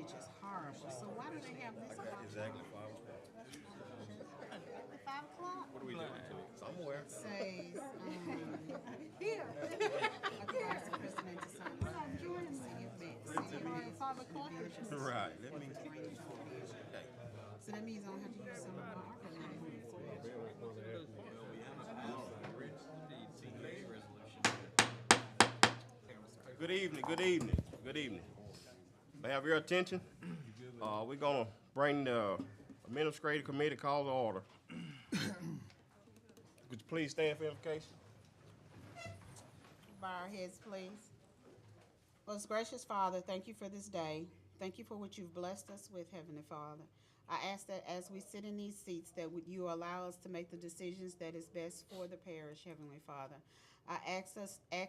signage is horrible. So why do they have this clock? Exactly 5 o'clock. At 5 o'clock? What are we doing to it? Somewhere. It says, here. Authorize the president to sign the city event. 5 o'clock? Right. Let me. Okay. So that means I don't have to use some of my ARPA money. Good evening. Good evening. Good evening. May I have your attention? We're gonna bring the administrative committee call to order. Would you please stand for invocation? Bow our heads, please. Most gracious Father, thank you for this day. Thank you for what you've blessed us with, Heavenly Father. I ask that as we sit in these seats, that you allow us to make the decisions that is best for the parish, Heavenly Father. I ask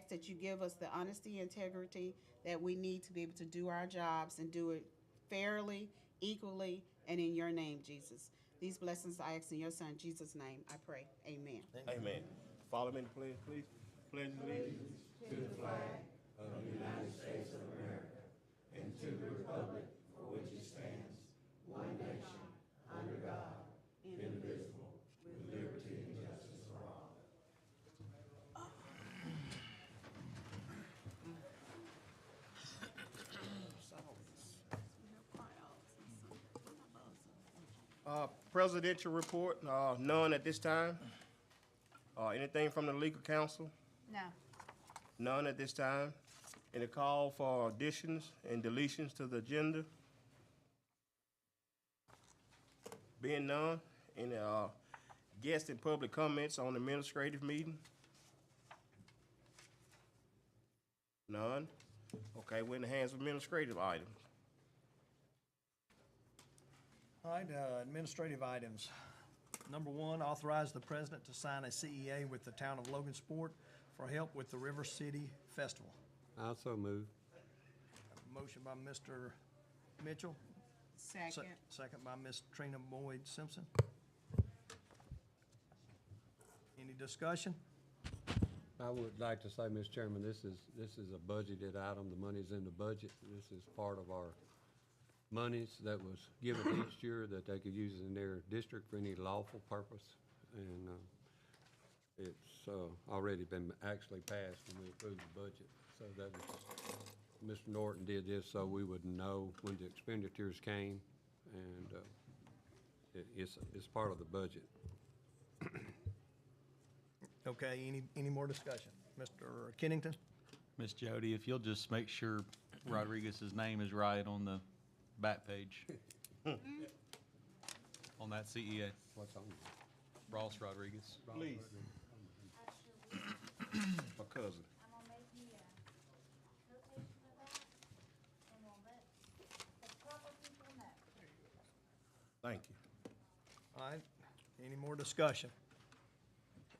that you give us the honesty, integrity that we need to be able to do our jobs and do it fairly, equally, and in your name, Jesus. These blessings I ask in your Son, Jesus' name, I pray. Amen. Amen. Follow me in the pledge, please. Pledge allegiance to the flag of the United States of America and to the republic for which it stands, one nation, under God, indivisible, with liberty and justice for all. Presidential report, none at this time. Anything from the legal counsel? No. None at this time. Any call for additions and deletions to the agenda? Being none, any guest and public comments on the administrative meeting? None. Okay, we're in the hands of administrative items. All right, administrative items. Number one, authorize the president to sign a CEA with the town of Logansport for help with the River City Festival. Also move. Motion by Mr. Mitchell. Second. Second by Ms. Trina Boyd Simpson. Any discussion? I would like to say, Mr. Chairman, this is a budgeted item. The money's in the budget. This is part of our monies that was given each year that they could use in their district for any lawful purpose. And it's already been actually passed when we approved the budget. So that was, Mr. Norton did this so we would know when the expenditures came, and it's part of the budget. Okay, any more discussion? Mr. Kennington? Miss Jody, if you'll just make sure Rodriguez's name is right on the back page. On that CEA. What's on it? Ross Rodriguez. Please. My cousin. I'm gonna make you a notation of that, and we'll let the proper people know. Thank you. All right, any more discussion?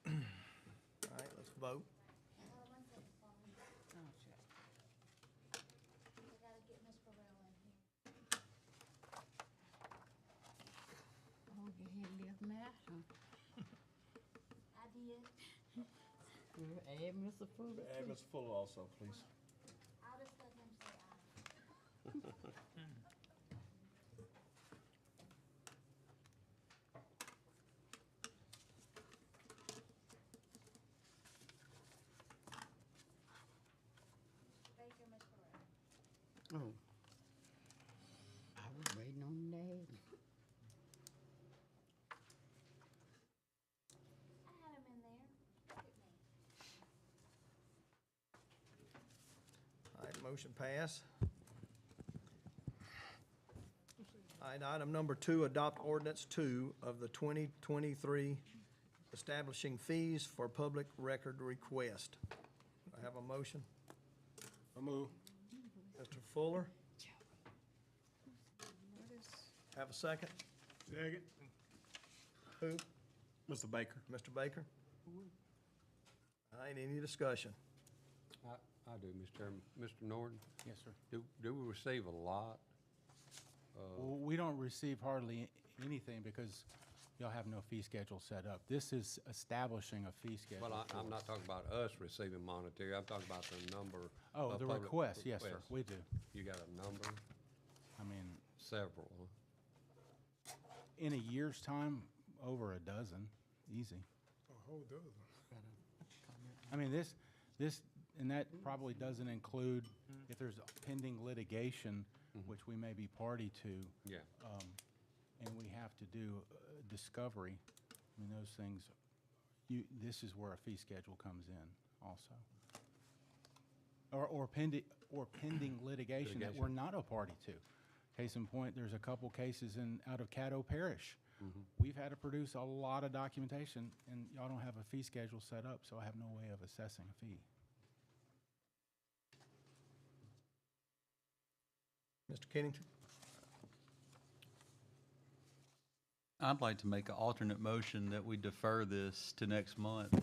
All right, let's vote. Hold on one second for me. Oh, sure. I gotta get Miss Farrell in here. Oh, you had left Matt, huh? I did. Add Mr. Fuller. Add Mr. Fuller also, please. I'll just let him say aye. Baker, Miss Farrell. Oh. I was waiting on that. I had him in there. Look at me. All right, motion pass. All right, item number two, adopt ordinance 2 of the 2023 establishing fees for public record request. I have a motion. I move. Mr. Fuller, have a second? Second. Who? Mr. Baker. Mr. Baker? All right, any discussion? I do, Mr. Chairman. Mr. Norton, Yes, sir. do we receive a lot? Well, we don't receive hardly anything because y'all have no fee schedule set up. This is establishing a fee schedule. Well, I'm not talking about us receiving monetary. I'm talking about the number Oh, of the public request, yes, sir, requests. we do. You got a number? I mean, Several, huh? in a year's time, over a dozen, easy. A whole dozen. I mean, and that probably doesn't include if there's pending litigation, which we may be party to, Yeah. and we have to do discovery. I mean, those things, this is where a fee schedule comes in also. Or pending litigation that we're not a party to. Case in point, there's a couple cases out of DeSoto Parish. We've had to produce a lot of documentation, and y'all don't have a fee schedule set up, so I have no way of assessing a fee. Mr. Kennington? I'd like to make an alternate motion that we defer this to next month.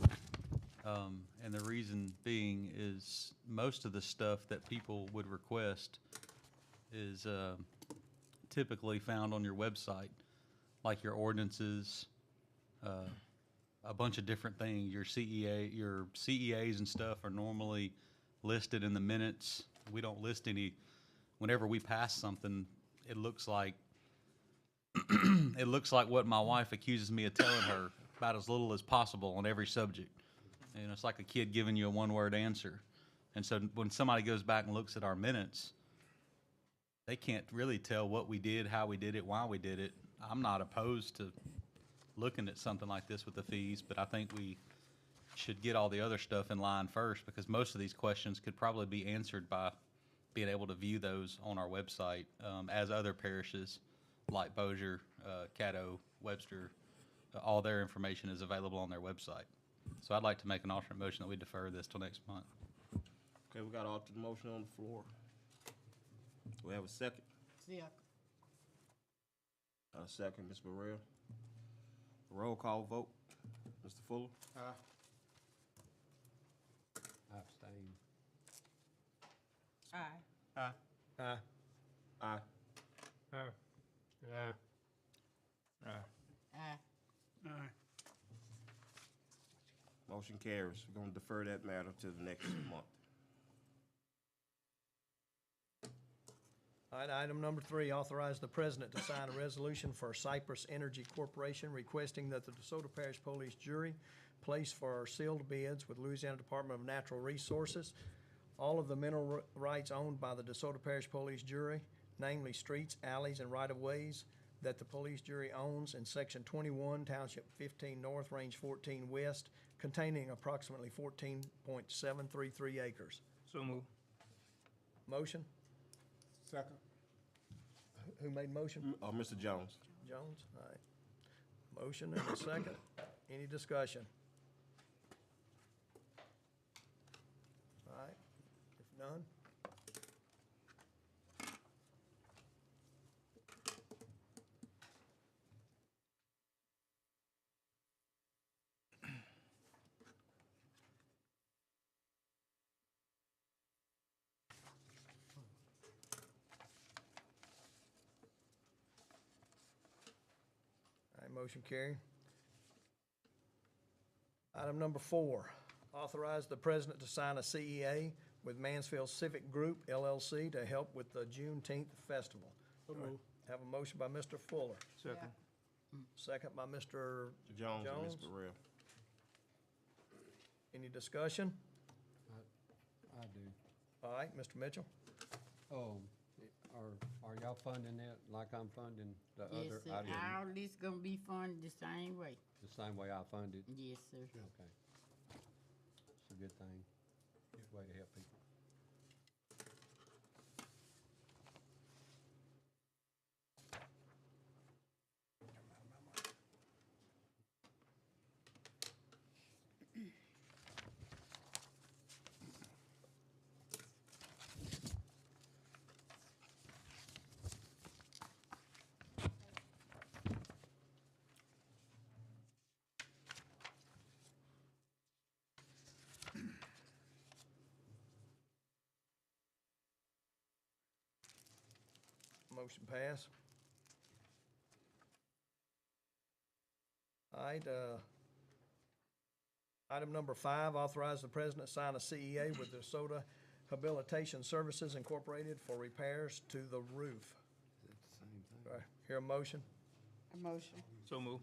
And the reason being is most of the stuff that people would request is typically found on your website, like your ordinances, a bunch of different things. Your CEAs and stuff are normally listed in the minutes. We don't list any. Whenever we pass something, it looks like it looks like what my wife accuses me of telling her, about as little as possible on every subject. And it's like a kid giving you a one-word answer. And so when somebody goes back and looks at our minutes, they can't really tell what we did, how we did it, why we did it. I'm not opposed to looking at something like this with the fees, but I think we should get all the other stuff in line first, because most of these questions could probably be answered by being able to view those on our website, as other parishes like Bossier, Caddo, Webster, all their information is available on their website. So I'd like to make an alternate motion that we defer this till next month. Okay, we got an alternate motion on the floor. Do we have a second? Yeah. A second, Ms. Burrell. Roll call vote. Mr. Fuller? I abstain. Aye. Aye. Aye. Aye. Motion carries. We're gonna defer that matter to the next month. All right, item number 3, authorize the president to sign a resolution for Cypress Energy Corporation requesting that the DeSoto Parish Police Jury place for sealed bids with Louisiana Department of Natural Resources all of the mineral rights owned by the DeSoto Parish Police Jury, namely streets, alleys, and right-of-ways that the police jury owns in Section 21, Township 15 North, Range 14 West, containing approximately 14.733 acres. So move. Motion? Second. Who made motion? Mr. Jones. Jones? All right. Motion and a second. Any discussion? All right. If none, motion carried. Item number 4, authorize the president to sign a CEA with Mansfield Civic Group LLC to help with the Juneteenth festival. Have a motion by Mr. Fuller, Second. second by Mr. Jones and Ms. Jones. Burrell. Any discussion? I do. All right, Mr. Mitchell? Oh, are y'all funding it like I'm funding the Yes, other? sir. I didn't, All this gonna be funded the same way. the same way I funded? Yes, sir. Okay. It's a good thing. Good way to help people. Motion pass. All right, item number 5, authorize the president to sign a CEA with DeSoto Habilitation Services Incorporated for repairs to the roof. Hear a motion? A motion. So move.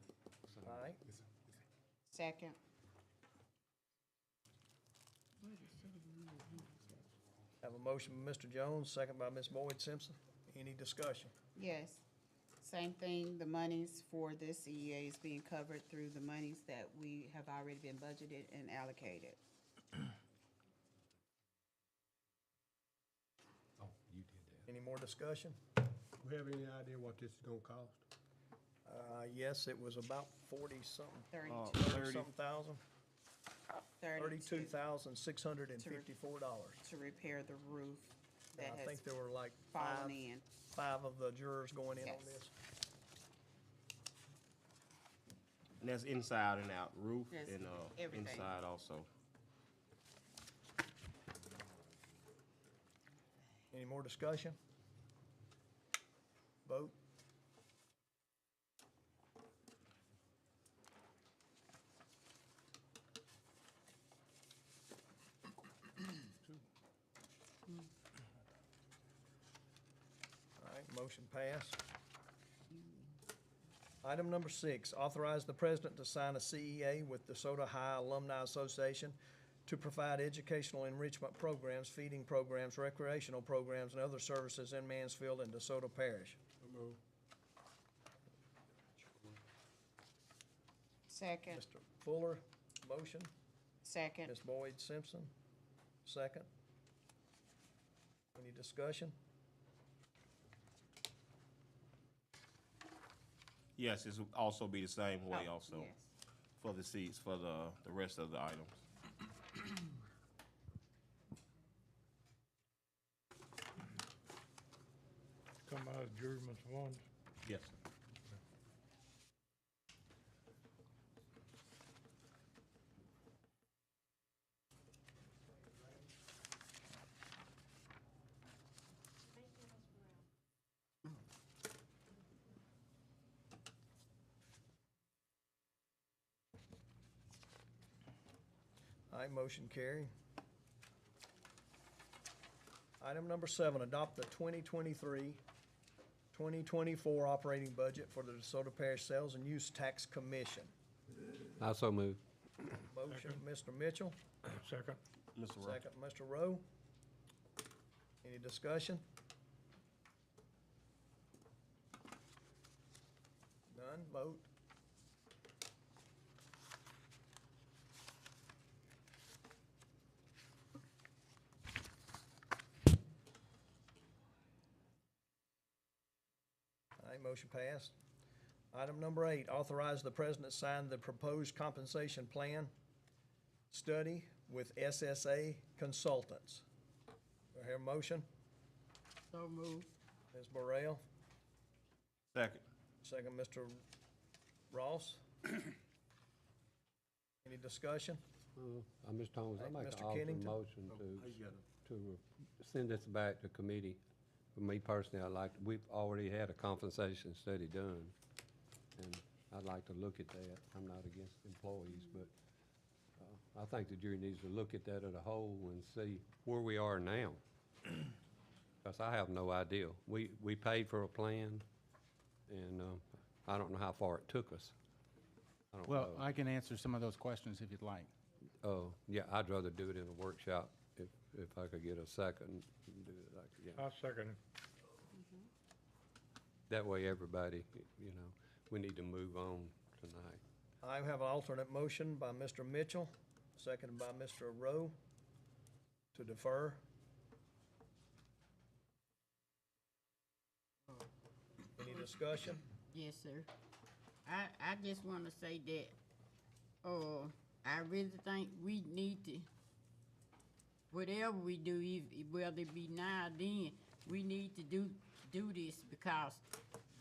All right. Second. Have a motion by Mr. Jones, second by Ms. Boyd Simpson. Any discussion? Yes. Same thing, the monies for this CEA is being covered through the monies that we have already been budgeted and allocated. Any more discussion? We have any idea what this is gonna cost? Yes, it was about 40-something, 32. thousand, $32,654. To repair the roof that I has think there were like fallen in. five of the jurors going in on Yes. this. And that's inside and out, roof Yes, and, everything. inside also. Any more discussion? Vote? All right, motion passed. Item number 6, authorize the president to sign a CEA with DeSoto High Alumni Association to provide educational enrichment programs, feeding programs, recreational programs, and other services in Mansfield and DeSoto Parish. Second. Mr. Fuller, motion. Second. Ms. Boyd Simpson, second. Any discussion? Yes, this will also be the same way Oh, also yes. for the seats, for the rest of the items. Come out of juryman's funds. Yes. All right, motion carried. Item number 7, adopt the 2023-2024 operating budget for the DeSoto Parish Sales and Use Tax Commission. I so move. Motion, Mr. Mitchell, Second. Mr. Rowe? second, Mr. Rowe. Any discussion? None, vote. All right, motion passed. Item number 8, authorize the president sign the proposed compensation plan study with SSA Consultants. Do I hear a motion? So move. Ms. Burrell, Second. second, Mr. Ross. Any discussion? Ms. Thomas, I Hey, make Mr. an alternate Kennington? motion to send this back to committee. For me personally, we've already had a compensation study done, and I'd like to look at that. I'm not against employees, but I think the jury needs to look at that as a whole and see where we are now. Because I have no idea. We paid for a plan, and I don't know how far it took us. I don't Well, know. I can answer some of those questions if you'd like. Oh, yeah, I'd rather do it in a workshop if I could get a second and do it like, yeah. I'll second it. That way everybody, we need to move on tonight. I have an alternate motion by Mr. Mitchell, seconded by Mr. Rowe, to defer. Any discussion? Yes, sir. I just want to say that, I really think we need to, whatever we do, whether it be now or then, we need to do this because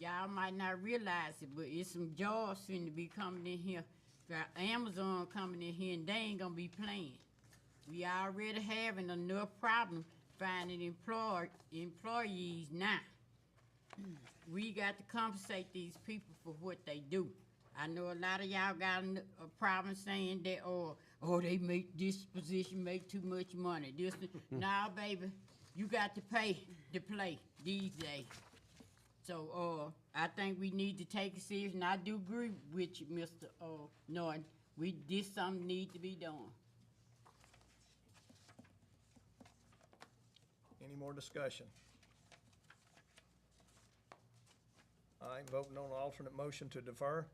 y'all might not realize it, but it's some jobs finna be coming in here. Got Amazon coming in here and they ain't gonna be playing. We already having enough problem finding employees now. We got to compensate these people for what they do. I know a lot of y'all got a problem saying that, they make this position make too much money. Nah, baby, you got to pay to play these days. So, I think we need to take it serious, and I do agree with you, Mr. Norton. This something need to be done. Any more discussion? All right, voting on the alternate motion to defer.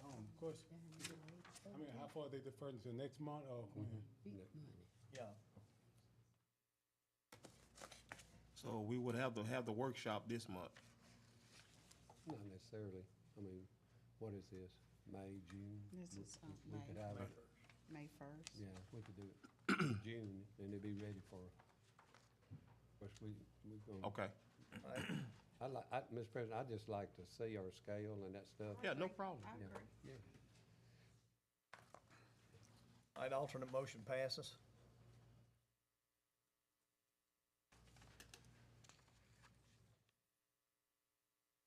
Of course, I mean, how far they deferred to next month or when? Yeah. So we would have to have the workshop this month. Not necessarily. I mean, what is this? May, June? This is, We could have it, May 1st. yeah, we could do it in June, and it'd be ready for, of course, we gonna. Okay. Mr. President, I'd just like to see our scale and that stuff. Yeah, no problem. I Yeah, agree. yeah. All right, alternate motion passes.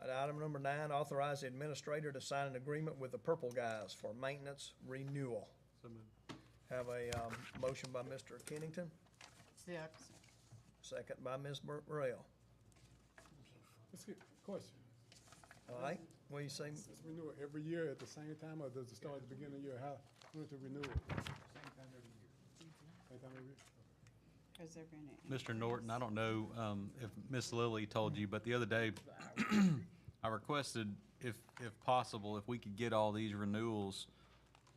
All right, item number 9, authorize the administrator to sign an agreement with the Purple Guys for maintenance renewal. Have a motion by Mr. Kennington, second by Ms. Burrell. Let's get, question, All right, what do you say? let's renew it every year at the same time, or does it start at the beginning of the year? How, when to renew it? Same time every year. Same time every year? Has there been any? Mr. Norton, I don't know if Miss Lilly told you, but the other day, I requested, if possible, if we could get all these renewals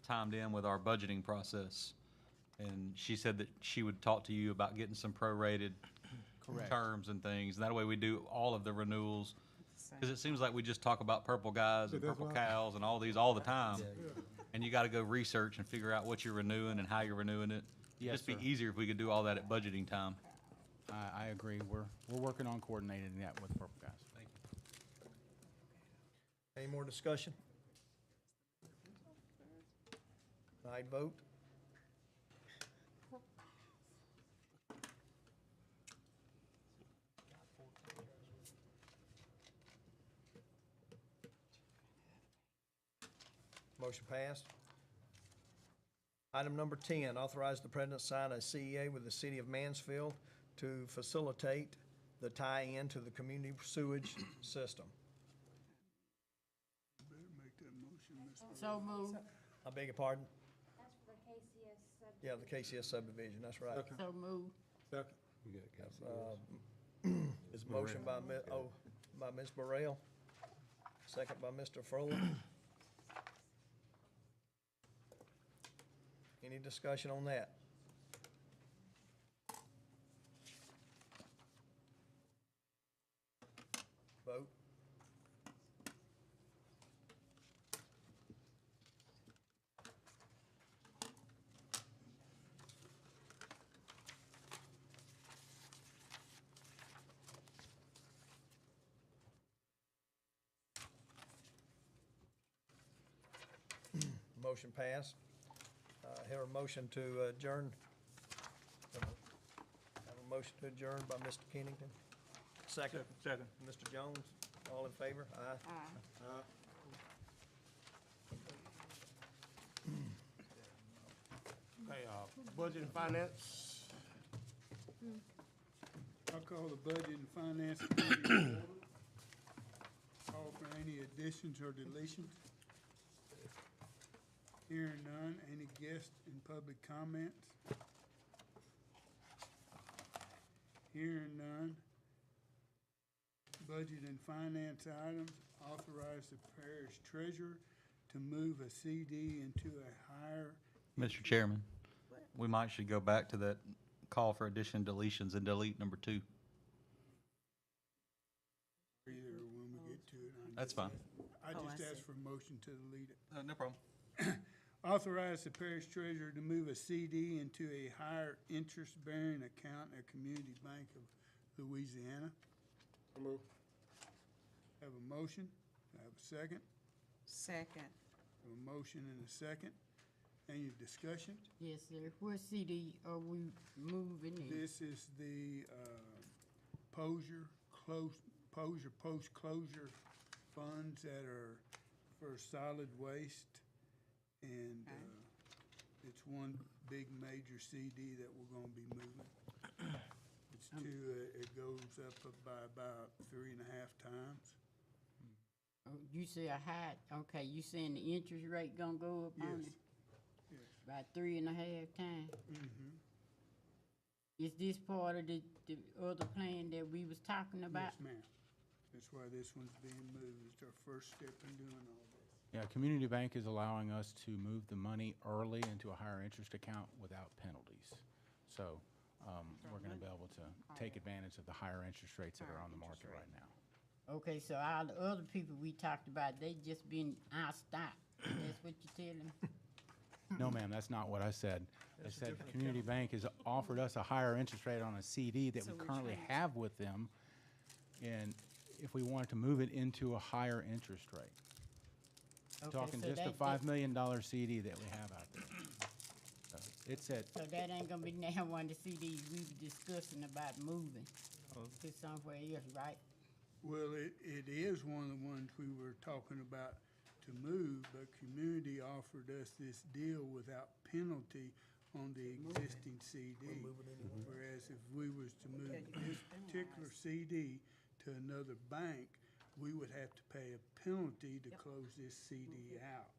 timed in with our budgeting process. And she said that she would talk to you about getting some prorated terms and things. And that way we do all of the renewals. Because it seems like we just talk about Purple Guys and That's Purple right. Cows and all these all the time. And you got to go research and figure out what you're renewing and how you're renewing it. Yes, It'd just be sir. easier if we could do all that at budgeting time. I agree. We're working on coordinating that with Purple Guys. Thank you. Any more discussion? All right, vote. Motion passed. Item number 10, authorize the president to sign a CEA with the city of Mansfield to facilitate the tie-in to the community sewage system. So move. I beg your pardon? That's for the KCS subdivision. Yeah, the KCS subdivision, that's right. So move. Second. You got it, Councilman. It's a motion by by Ms. Burrell, second by Mr. Frola. Any discussion on that? Vote. Motion passed. Have a motion to adjourn. Have a motion to adjourn by Mr. Kennington. Second. Second. Mr. Jones, all in favor? Aye. Aye. Okay, budget and finance. I call the Budget and Finance Committee to order. Call for any additions or deletions. Hearing none, any guests in public comments? Hearing none. Budget and Finance items, authorize the parish treasurer to move a CD into a higher. Mr. Chairman, we might should go back to that call for addition deletions and delete number 2. Either when we get to it. That's fine. I Oh, I just see. asked for a motion to delete it. No problem. Authorize the parish treasurer to move a CD into a higher interest-bearing account at Community Bank of Louisiana. So move. Have a motion, have a second, Second. have a motion and a second. Any discussion? Yes, sir. What CD are we moving in? This is the Posure post-closure funds that are for solid waste. And It's one big major CD that we're gonna be moving. It's two, it goes up by about 3.5 times. Oh, you say a high, okay, you saying the interest rate gonna go up on Yes. it Yes. by 3.5 times? Mm-hmm. Is this part of the other plan that we was talking about? Yes, ma'am. That's why this one's being moved. It's our first step in doing all this. Yeah, Community Bank is allowing us to move the money early into a higher interest account without penalties. So, we're gonna be able to take advantage of the higher interest rates that are on the market right now. Okay, so all the other people we talked about, they just been out stock. That's what you're telling me? No, ma'am, that's not what I said. I said the Community Bank has offered us a higher interest rate on a CD that we currently have with them, and if we wanted to move it into a higher interest rate. Okay, Talking so just a that- $5 million CD that we have out there. So it's at, So that ain't gonna be now one of the CDs we were discussing about moving to somewhere else, right? Well, it is one of the ones we were talking about to move, but community offered us this deal without penalty on the existing CD. Whereas if we was to move this particular CD to another bank, we would have to pay a penalty to close this CD out.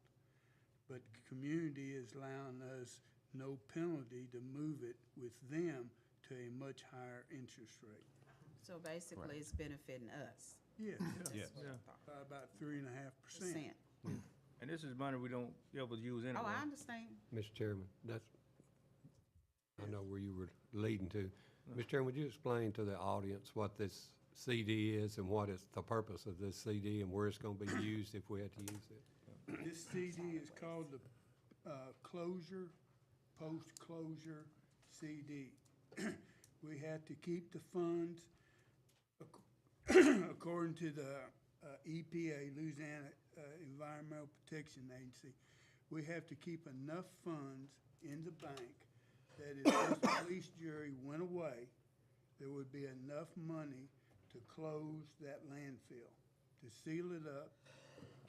But community is allowing us no penalty to move it with them to a much higher interest rate. So basically, it's benefiting us. Yes, Yeah. by about 3.5%. Percent. And this is money we don't ever use anyway. Oh, I understand. Mr. Chairman, I know where you were leading to. Mr. Chairman, would you explain to the audience what this CD is and what is the purpose of this CD and where it's gonna be used if we had to use it? This CD is called the post-closure CD. We have to keep the funds, according to the EPA, Louisiana Environmental Protection Agency, we have to keep enough funds in the bank that if this police jury went away, there would be enough money to close that landfill, to seal it up,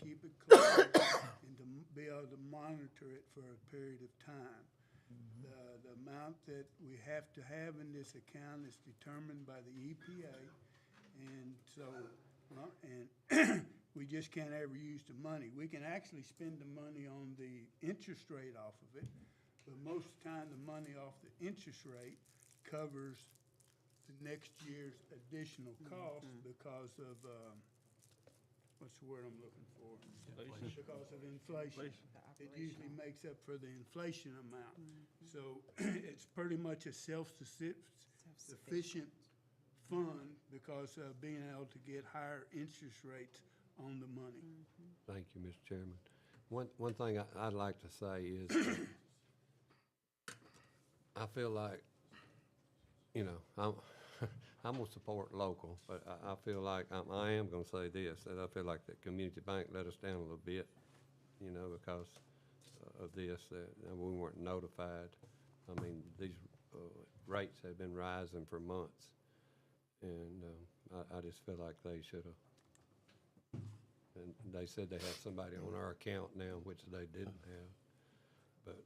keep it closed, and to be able to monitor it for a period of time. The amount that we have to have in this account is determined by the EPA, and so, we just can't ever use the money. We can actually spend the money on the interest rate off of it, but most of the time, the money off the interest rate covers the next year's additional cost because of, what's the word I'm looking for? Because of inflation. It usually makes up for the inflation amount. So it's pretty much a self-sufficient fund because of being able to get higher interest rates on the money. Thank you, Mr. Chairman. One thing I'd like to say is, I feel like, you know, I'm gonna support local, but I feel like, I am gonna say this, that I feel like the community bank let us down a little bit, you know, because of this, that we weren't notified. I mean, these rates have been rising for months, and I just feel like they should have. And they said they had somebody on our account now, which they didn't have. But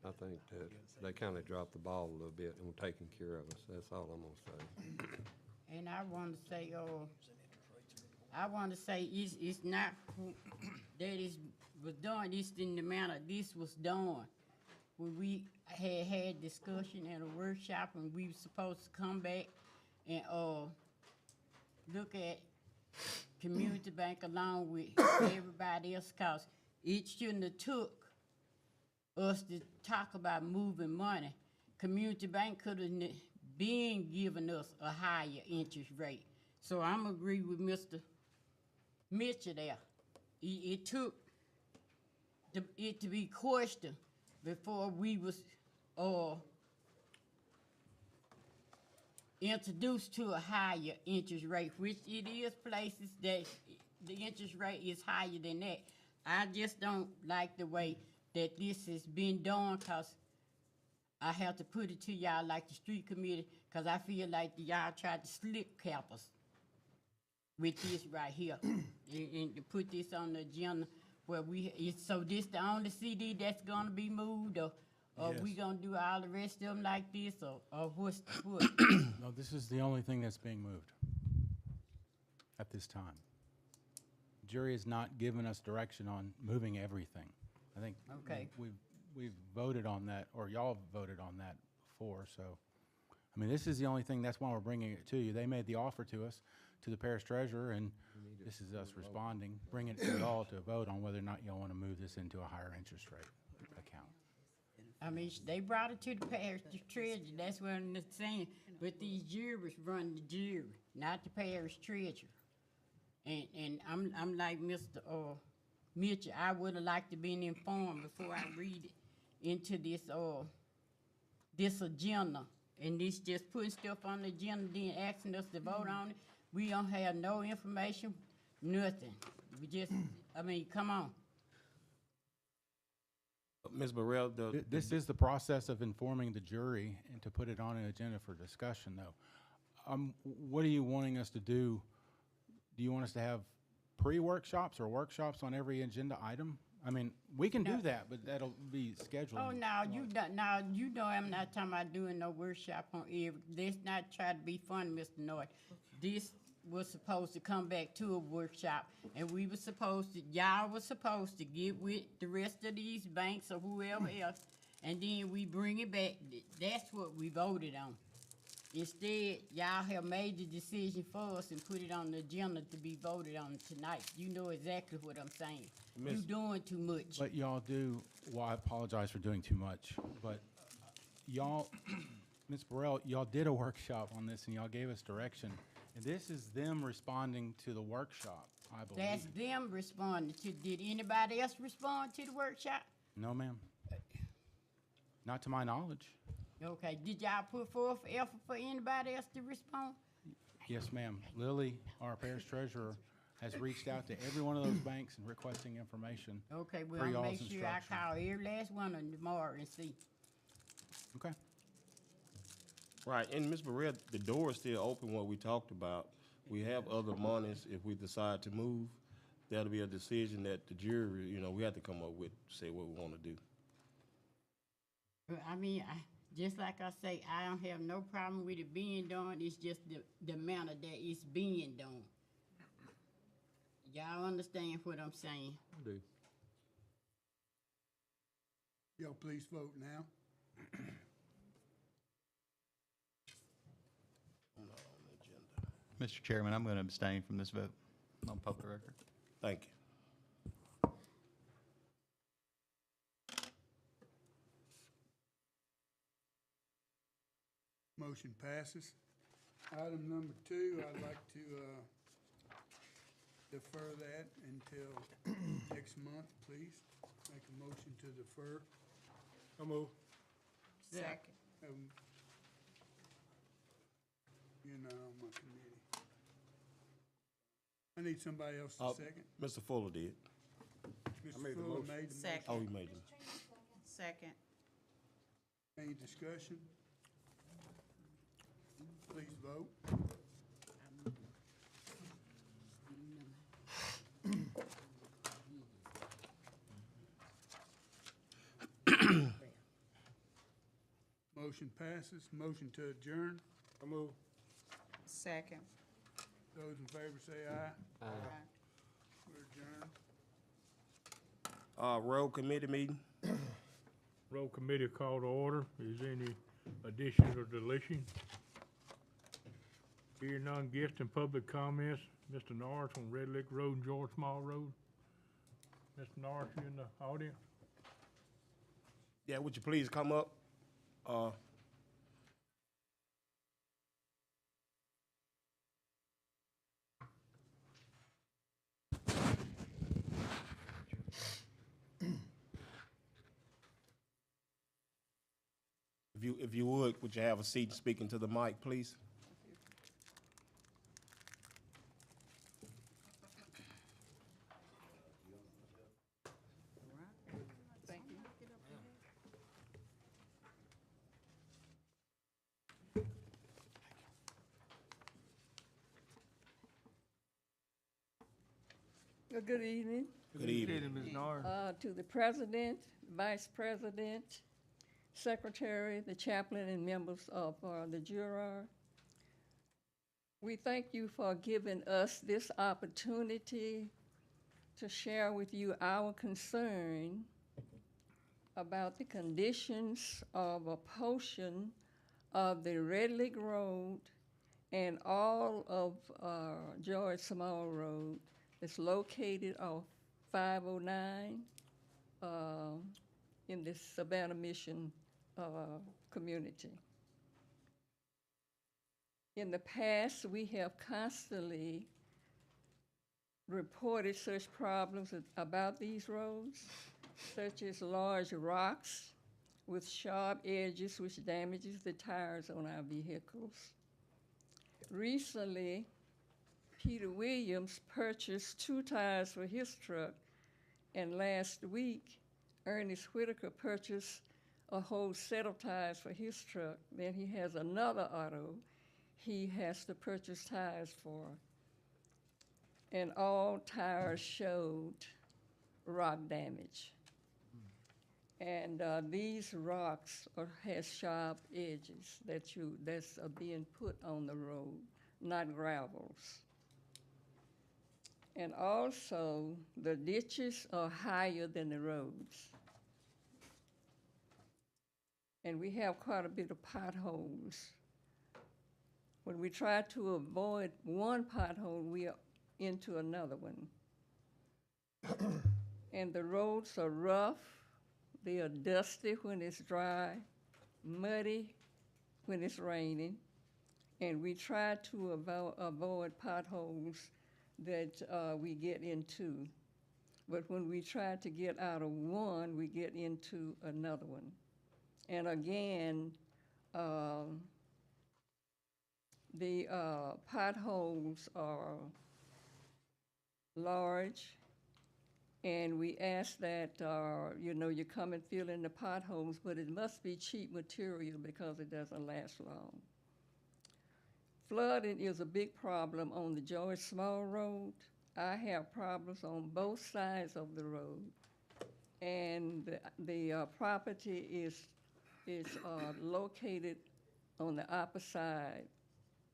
I think that they kind of dropped the ball a little bit on taking care of us. That's all I'm gonna say. And I want to say, it's not that it was done, it's in the manner this was done. When we had discussion at a workshop and we were supposed to come back and, look at community bank along with everybody else, cause it shouldn't have took us to talk about moving money. Community bank could have been giving us a higher interest rate. So I'm agree with Mr. Mitchell there. It took it to be questioned before we was introduced to a higher interest rate, which it is places that the interest rate is higher than that. I just don't like the way that this has been done, cause I have to put it to y'all like the street committee, cause I feel like y'all tried to slip cap us with this right here. And to put this on the agenda Well, so this the only CD that's gonna be moved, or we Yes. gonna do all the rest of them like this, or what? No, this is the only thing that's being moved at this time. Jury has not given us direction on moving everything. I think Okay. we've voted on that, or y'all have voted on that before, so. I mean, this is the only thing, that's why we're bringing it to you. They made the offer to us, to the parish treasurer, and this is us responding, bringing it to y'all to vote on whether or not y'all want to move this into a higher interest rate account. I mean, they brought it to the parish treasurer, that's what I'm saying, but these jurors run the jury, not the parish treasurer. And I'm like Mr. Mitchell, I would've liked to been informed before I read it into this agenda. And this just putting stuff on the agenda, then asking us to vote on it. We don't have no information, nothing. We just, I mean, come on. Ms. Burrell, This is the process of informing the jury and to put it on an agenda for discussion, though. What are you wanting us to do? Do you want us to have pre-workshops or workshops on every agenda item? I mean, we can do that, but that'll be scheduled. Oh, no, you know I'm not talking about doing no workshop on every, let's not try to be funny, Mr. North. This was supposed to come back to a workshop, and we were supposed to, y'all was supposed to get with the rest of these banks or whoever else, and then we bring it back. That's what we voted on. Instead, y'all have made the decision for us and put it on the agenda to be voted on tonight. You know exactly what I'm saying. You doing too much. But y'all do, well, I apologize for doing too much, but y'all, Ms. Burrell, y'all did a workshop on this and y'all gave us direction. And this is them responding to the workshop, I believe. That's them responding to, did anybody else respond to the workshop? No, ma'am. Not to my knowledge. Okay, did y'all put forth effort for anybody else to respond? Yes, ma'am. Lily, our parish treasurer, has reached out to every one of those banks and requesting information. Okay, well, per I'll y'all's make sure I instruction. call every last one of them tomorrow and see. Okay. right, and Ms. Burrell, the door is still open, what we talked about. We have other monies, if we decide to move, that'll be a decision that the jury, we have to come up with, say what we want to do. But I mean, just like I say, I don't have no problem with it being done, it's just the manner that it's being done. Y'all understand what I'm saying? I do. Y'all please vote now. Mr. Chairman, I'm going to abstain from this vote on public record. Thank you. Motion passes. Item number 2, I'd like to defer that until next month, please. Make a motion to defer. So move. Second. You're not on my committee. I need somebody else to second. Mr. Fuller did. Mr. made the Fuller motion. made the Second. Oh, he made it. Second. Any discussion? Please vote. Motion passes. Motion to adjourn. So move. Second. Those in favor say aye. Aye. We're adjourned. Road committee meeting? Road committee call to order. Is any additions or deletions? Hearing none, guest and public comments. Mr. Norris on Red Lick Road, George Small Road. Mr. Norris, you in the audience? Yeah, would you please come up? If you would you have a seat speaking to the mic, please? Thank you. Good evening Good evening. Evening, Ms. Norris. to the President, Vice President, Secretary, the Chaplain, and members of the jury. We thank you for giving us this opportunity to share with you our concern about the conditions of a portion of the Red Lick Road and all of George Small Road that's located off 509 in the Savannah Mission community. In the past, we have constantly reported such problems about these roads, such as large rocks with sharp edges which damages the tires on our vehicles. Recently, Peter Williams purchased 2 tires for his truck, and last week, Ernest Whitaker purchased a whole set of tires for his truck. Then he has another auto he has to purchase tires for. And all tires showed rock damage. And these rocks has sharp edges that's being put on the road, not gravels. And also, the ditches are higher than the roads. And we have quite a bit of potholes. When we try to avoid one pothole, we are into another one. And the roads are rough. They are dusty when it's dry, muddy when it's raining. And we try to avoid potholes that we get into. But when we try to get out of one, we get into another one. And again, the potholes are large, and we ask that, you come and fill in the potholes, but it must be cheap material because it doesn't last long. Flooding is a big problem on the George Small Road. I have problems on both sides of the road. And the property is located on the opposite side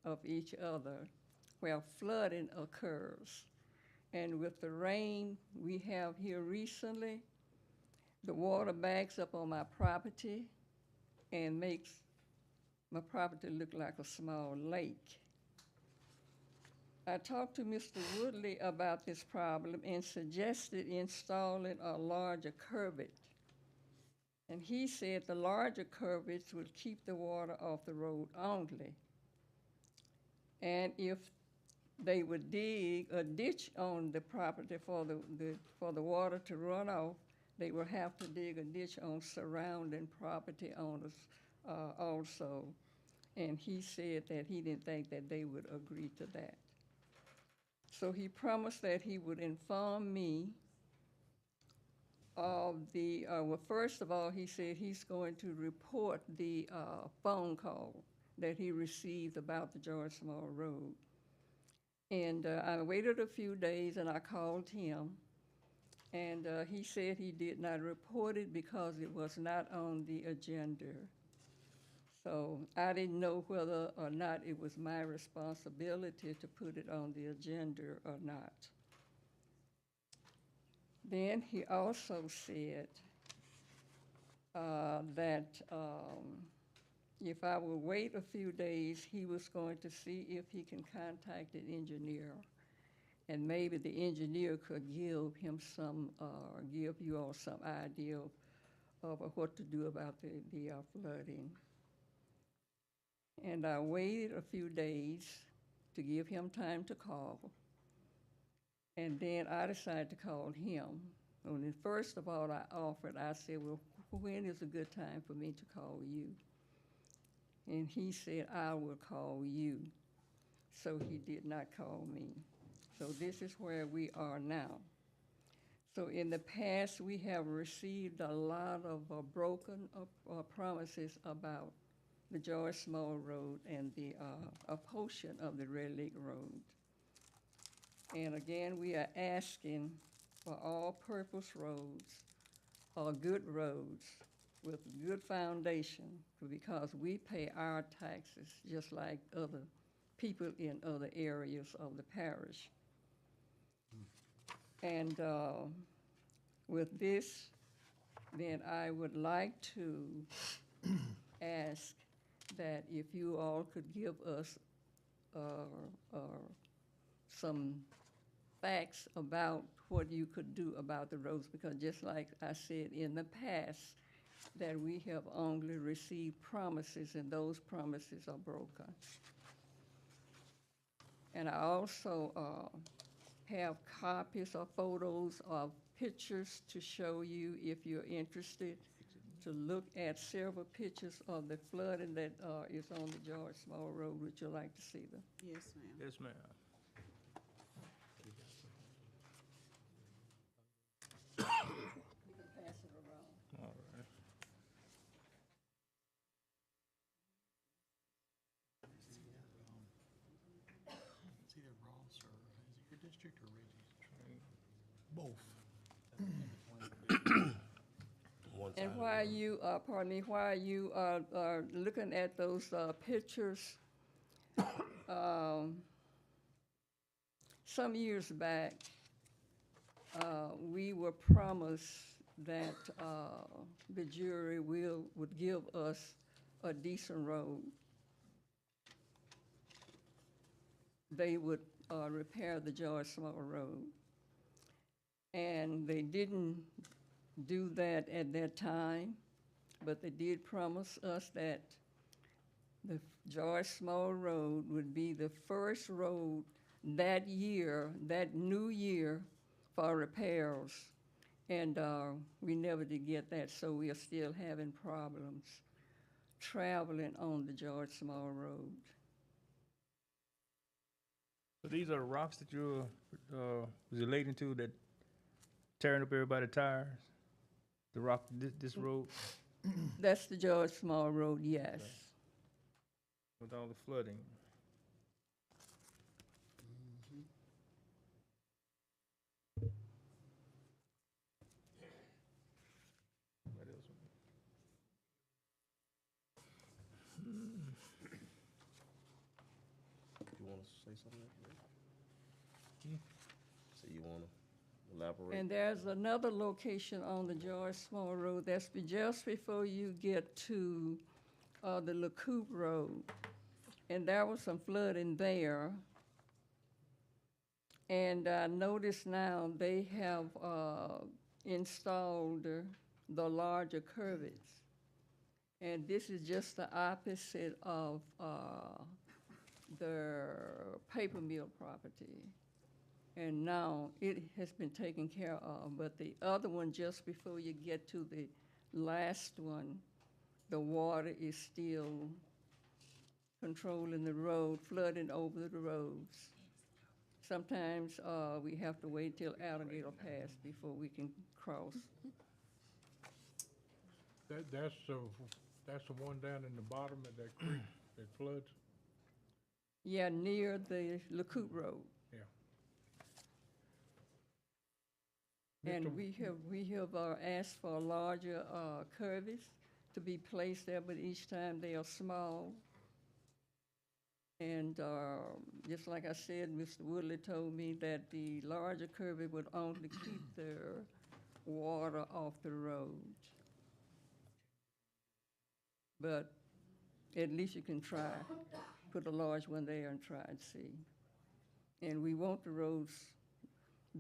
of each other where flooding occurs. And with the rain we have here recently, the water backs up on my property and makes my property look like a small lake. I talked to Mr. Woodley about this problem and suggested installing a larger curvette. And he said the larger curvettes would keep the water off the road only. And if they would dig a ditch on the property for the water to run off, they would have to dig a ditch on surrounding property owners also. And he said that he didn't think that they would agree to that. So he promised that he would inform me of the, well, first of all, he said he's going to report the phone call that he received about the George Small Road. And I waited a few days and I called him, and he said he did not report it because it was not on the agenda. So I didn't know whether or not it was my responsibility to put it on the agenda or not. Then he also said that if I would wait a few days, he was going to see if he can contact an engineer, and maybe the engineer could give him some, give you all some idea of what to do about the flooding. And I waited a few days to give him time to call. And then I decided to call him. And first of all, I said, well, when is a good time for me to call you? And he said, I will call you. So he did not call me. So this is where we are now. So in the past, we have received a lot of broken promises about the George Small Road and a portion of the Red Lake Road. And again, we are asking for all-purpose roads or good roads with good foundation, because we pay our taxes just like other people in other areas of the parish. And with this, then I would like to ask that if you all could give us some facts about what you could do about the roads, because just like I said in the past, that we have only received promises, and those promises are broken. And I also have copies or photos of pictures to show you if you're interested to look at several pictures of the flooding that is on the George Small Road. Would you like to see them? Yes, ma'am. Yes, ma'am. You can pass it around. All right. It's either Ross or, is it your district or Reggie's? Both. One And side while of the you, pardon me, while you are looking at those pictures, some years back, we were promised that the jury would give us a decent road. They would repair the George Small Road. And they didn't do that at that time, but they did promise us that the George Small Road would be the first road that year, that new year, for repairs. And we never did get that, so we are still having problems traveling on the George Small Road. So these are the rocks that you're relating to that tearing up everybody's tires? The rock, this road That's the George Small Road, yes. with all the flooding? What else? You want to say something? So you want to elaborate? And there's another location on the George Small Road that's just before you get to the LeCoupe Road. And there was some flooding there. And I notice now they have installed the larger curvets. And this is just the opposite of the paper mill property. And now it has been taken care of, but the other one, just before you get to the last one, the water is still controlling the road, flooding over the roads. Sometimes we have to wait till alligator pass before we can cross. That's the one down in the bottom of that creek that floods? Yeah, near the LeCoupe Road. Yeah. And we have asked for larger curves to be placed there, but each time they are small. And just like I said, Mr. Woodley told me that the larger curve would only keep the water off the road. But at least you can try, put a large one there and try and see. And we want the roads,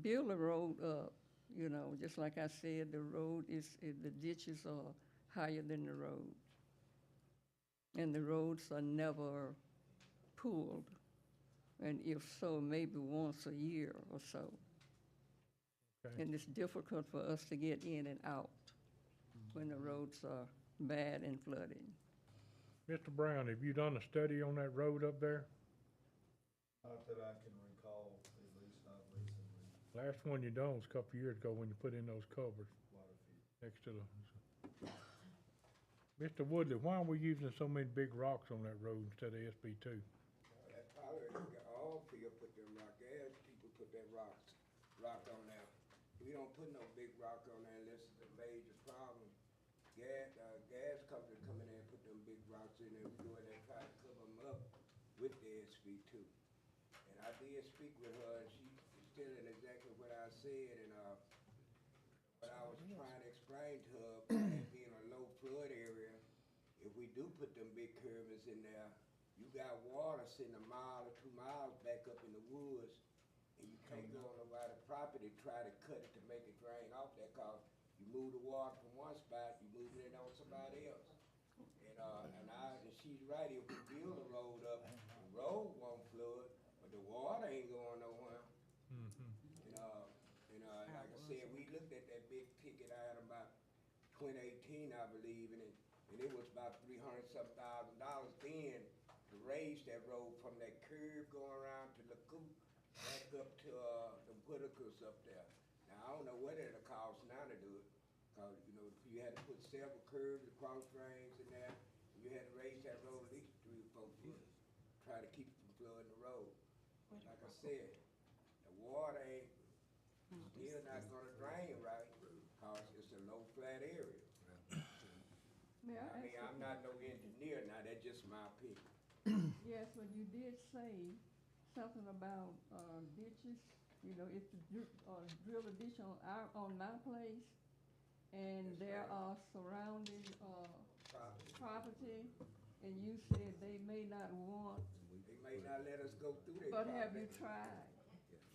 build the road up, you know, just like I said, the ditches are higher than the road. And the roads are never pooled, and if so, maybe once a year or so. Okay. And it's difficult for us to get in and out when the roads are bad and flooded. Mr. Brown, have you done a study on that road up there? Not that I can recall, at least not recently. Last one you done was a couple of years ago when you put in those culverts next to the. Mr. Woodley, why are we using so many big rocks on that road instead of SB2? That probably all people put them rock, as people put that rock on there. We don't put no big rock on there unless it's a major problem. Gas company come in there and put them big rocks in there. We go in there and try to cover them up with the SB2. And I did speak with her, and she's telling exactly what I said, and what I was trying to explain to her, it being a low flood area, if we do put them big curvings in there, you got water sitting a mile or 2 miles back up in the woods, and you can't go on nobody's property, try to cut it to make it drain off that, cause you move the water from one spot, you move it on somebody else. And she's right, if we build a road up, the road won't flood, but the water ain't going nowhere. Like I said, we looked at that big ticket item about 2018, I believe, and it was about $300-something thousand then to raise that road from that curve going around to LaCoupe back up to the Whitakers up there. Now, I don't know what it'll cost now to do it, because, you had to put several curves across drains in there, and you had to raise that road at least 3 or 4 foot, try to keep it from flooding the road. Like I said, the water ain't still not gonna drain right, cause it's a low flat area. I mean, I'm not no engineer now, that's just my opinion. Yes, but you did say something about ditches. If you drill a ditch on my place, and there are surrounding property, and you said they may not want. They may not let us go through their But property. have you tried?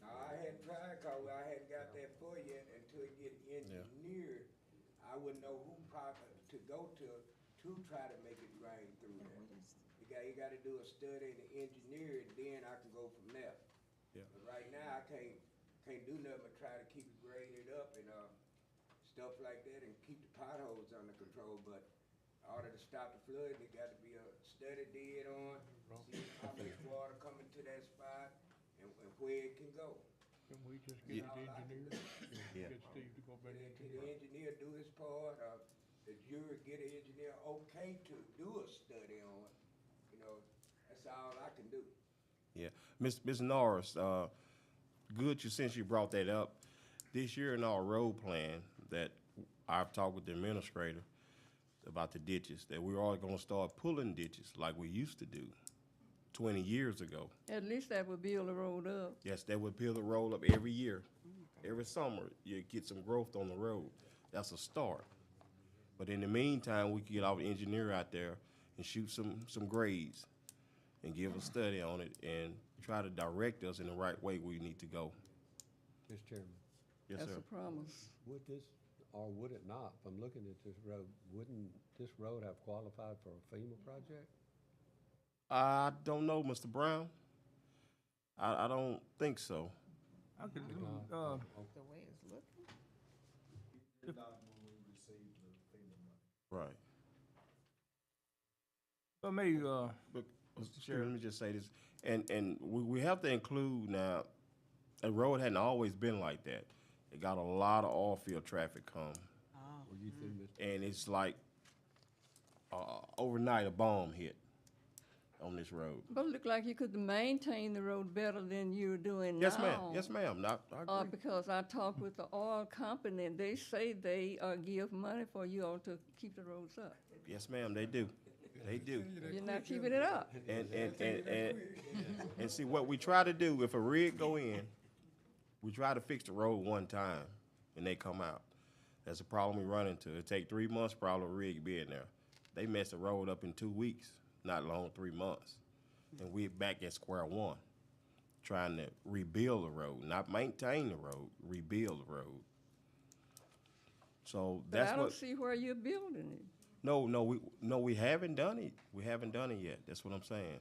No, I hadn't tried, cause I hadn't got that for yet until it get engineered. I wouldn't know who property to go to try to make it drain through there. You gotta do a study and engineer it, then I can go from there. Yeah. But right now, I can't do nothing but try to keep it graded up and stuff like that and keep the potholes under control. But in order to stop the flooding, it got to be a study did on, see how much water coming to that spot and where it can go. Can we just get Yeah. the engineer? Yeah. Get Steve to go back And into the engineer do his part, the jury get an engineer okay to do a study on it. That's all I can do. Yeah. Ms. Norris, good since you brought that up. This year in our road plan that I've talked with the administrator about the ditches, that we're all gonna start pulling ditches like we used to do 20 years ago. At least that would build the road up. Yes, they would build the road up every year. Every summer, you get some growth on the road. That's a start. But in the meantime, we can get our engineer out there and shoot some grades and give a study on it and try to direct us in the right way we need to go. Mr. Chairman, Yes, That's sir. a promise. would this, or would it not, if I'm looking at this road, wouldn't this road have qualified for a FEMA project? I don't know, Mr. Brown. I don't think so. I could, The way it's looking. Right. but maybe, But, let me just say this, and we have to include now, the road hadn't always been like that. It got a lot of oil field traffic come, Were you through, Mr. and it's like, overnight a bomb hit on this road. But it looked like you could maintain the road better than you're doing Yes, now. ma'am, yes, ma'am, I agree. Because I talked with the oil company, and they say they give money for you all to keep the roads up. Yes, ma'am, they do, they do. You're not keeping it up. And see, what we try to do, if a rig go in, we try to fix the road one time, and they come out. That's a problem we run into. It take 3 months probably a rig be in there. They mess the road up in 2 weeks, not long, 3 months. And we back at square one, trying to rebuild the road, not maintain the road, rebuild the road. So But that's I what. don't see where you're building it. No, we haven't done it. We haven't done it yet. That's what I'm saying.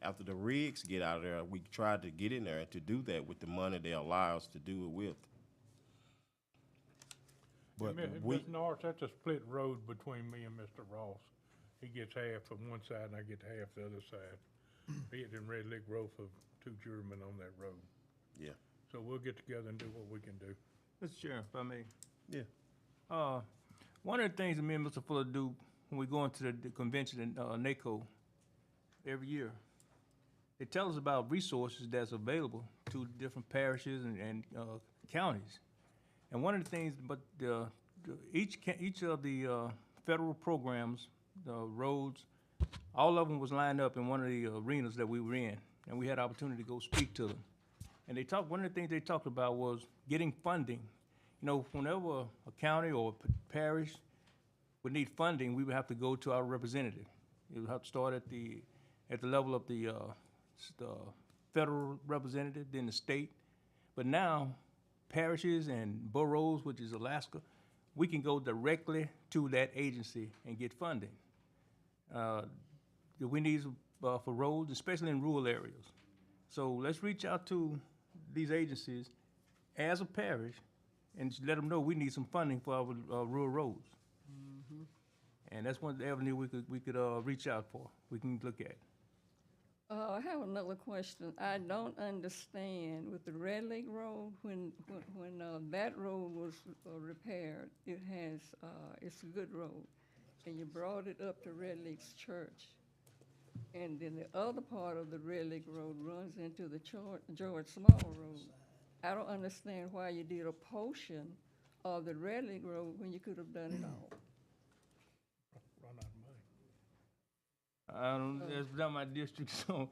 After the rigs get out of there, we tried to get in there and to do that with the money they allow us to do it with. But we, Mr. Norris, that's a split road between me and Mr. Ross. He gets half from one side and I get half the other side. He in Red Lick Road for 2 jurymen on that road. yeah, So we'll get together and do what we can do. Mr. Chairman, if I may. yeah. One of the things that me and Mr. Fuller do when we go into the convention in NACO every year They tell us about resources that's available to different parishes and counties. And one of the things, but each of the federal programs, the roads, all of them was lined up in one of the arenas that we were in, and we had opportunity to go speak to them. And one of the things they talked about was getting funding. You know, whenever a county or a parish would need funding, we would have to go to our representative. It would have to start at the level of the federal representative, then the state. But now, parishes and boroughs, which is Alaska, we can go directly to that agency and get funding. We need for roads, especially in rural areas. So let's reach out to these agencies as a parish and just let them know we need some funding for our rural roads. And that's one avenue we could reach out for, we can look at. I have another question. I don't understand with the Red Lake Road, when that road was repaired, it's a good road. And you brought it up to Red Lake's Church. And then the other part of the Red Lake Road runs into the George Small Road. I don't understand why you did a portion of the Red Lake Road when you could have done it all. Run out of money. That's not my district, so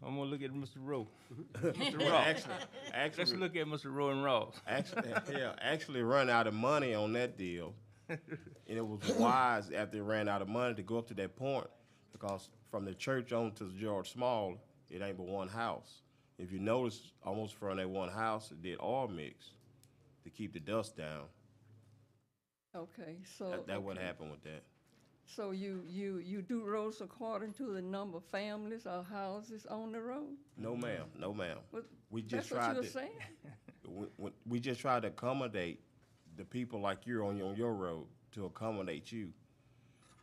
I'm gonna look at Mr. Rowe. Mr. Ross. Actually, Let's look at Mr. Rowe and Ross. Actually run out of money on that deal. And it was wise after they ran out of money to go up to that point, because from the church on to the George Small, it ain't but one house. If you notice, almost from that one house, it did oil mix to keep the dust down. Okay, so. That what happened with that. So you do roads according to the number of families or houses on the road? No, ma'am. No, ma'am. Well, We just that's what tried you were to. saying? We just tried to accommodate the people like you on your road to accommodate you.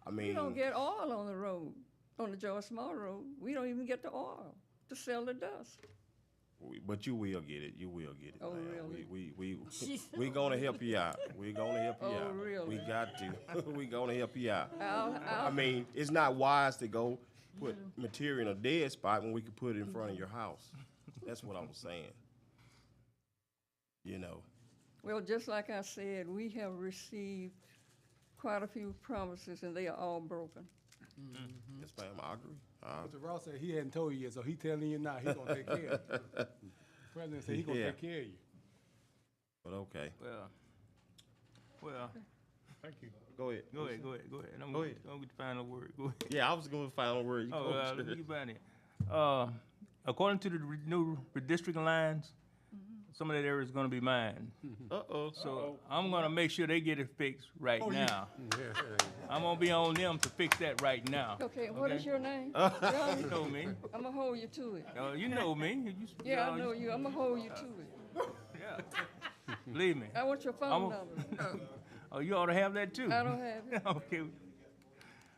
I mean, We don't get oil on the road, on the George Small Road. We don't even get the oil to sell the dust. but you will get it. You will get it. Oh, ma'am. really? We gonna help you out. We gonna help you Oh, out. really? We got to. We gonna help you out. I'll- I mean, it's not wise to go put material in a dead spot when we could put it in front of your house. That's what I was saying. You know. Well, just like I said, we have received quite a few promises, and they are all broken. Yes, ma'am. I agree. Mr. Ross said he hadn't told you yet, so he telling you now he gonna take care of you. President said he gonna Yeah. take care of you. But okay. Well, Thank you. Go ahead. go ahead. I'm Go gonna ahead. get the final word. Go ahead. Yeah, I was going to final word. You go, Let sir. me get back in. According to the new redistricting lines, some of that area is gonna be mine. Uh-oh. So I'm gonna make sure they get it fixed right now. I'm gonna be on them to fix that right now. Okay, what is your name? You know me. I'm gonna hold you to it. You know me. Yeah, I know you. I'm gonna hold you to it. Yeah. Believe me. I want your phone number. Oh, you ought to have that too. I don't have it. Okay.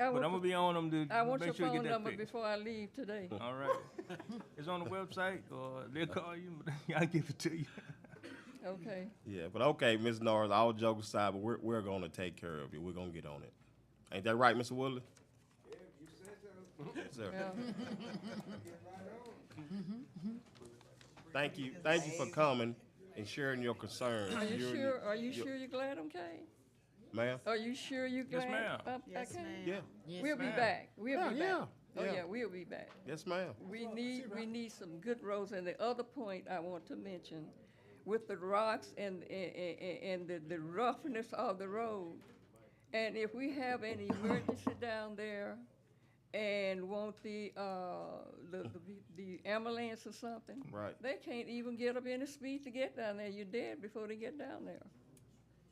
I But want I'm gonna be on them to I want your make sure you phone get that number fixed. before I leave today. All right. It's on the website, or they'll call you, but I'll give it to you. Okay. Yeah, but okay, Ms. Norris, all jokes aside, but we're going to take care of it. We're going to get on it. Ain't that right, Mr. Woodley? Yeah, you said so. Yes, sir. Yeah. Get right on. Thank you for coming and sharing your concerns. Are you You're- sure? Are you you're- sure you're glad I'm came? Ma'am? Are you sure you're Yes, glad ma'am. Yes, I came? ma'am. Yeah. We'll be back. We'll be back. yeah, Oh yeah. yeah, we'll be back. Yes, ma'am. We need some good roads. And the other point I want to mention, with the rocks and the roughness of the road, and if we have any emergency down there, and want the ambulance or something, Right. they can't even get up any speed to get down there. You're dead before they get down there.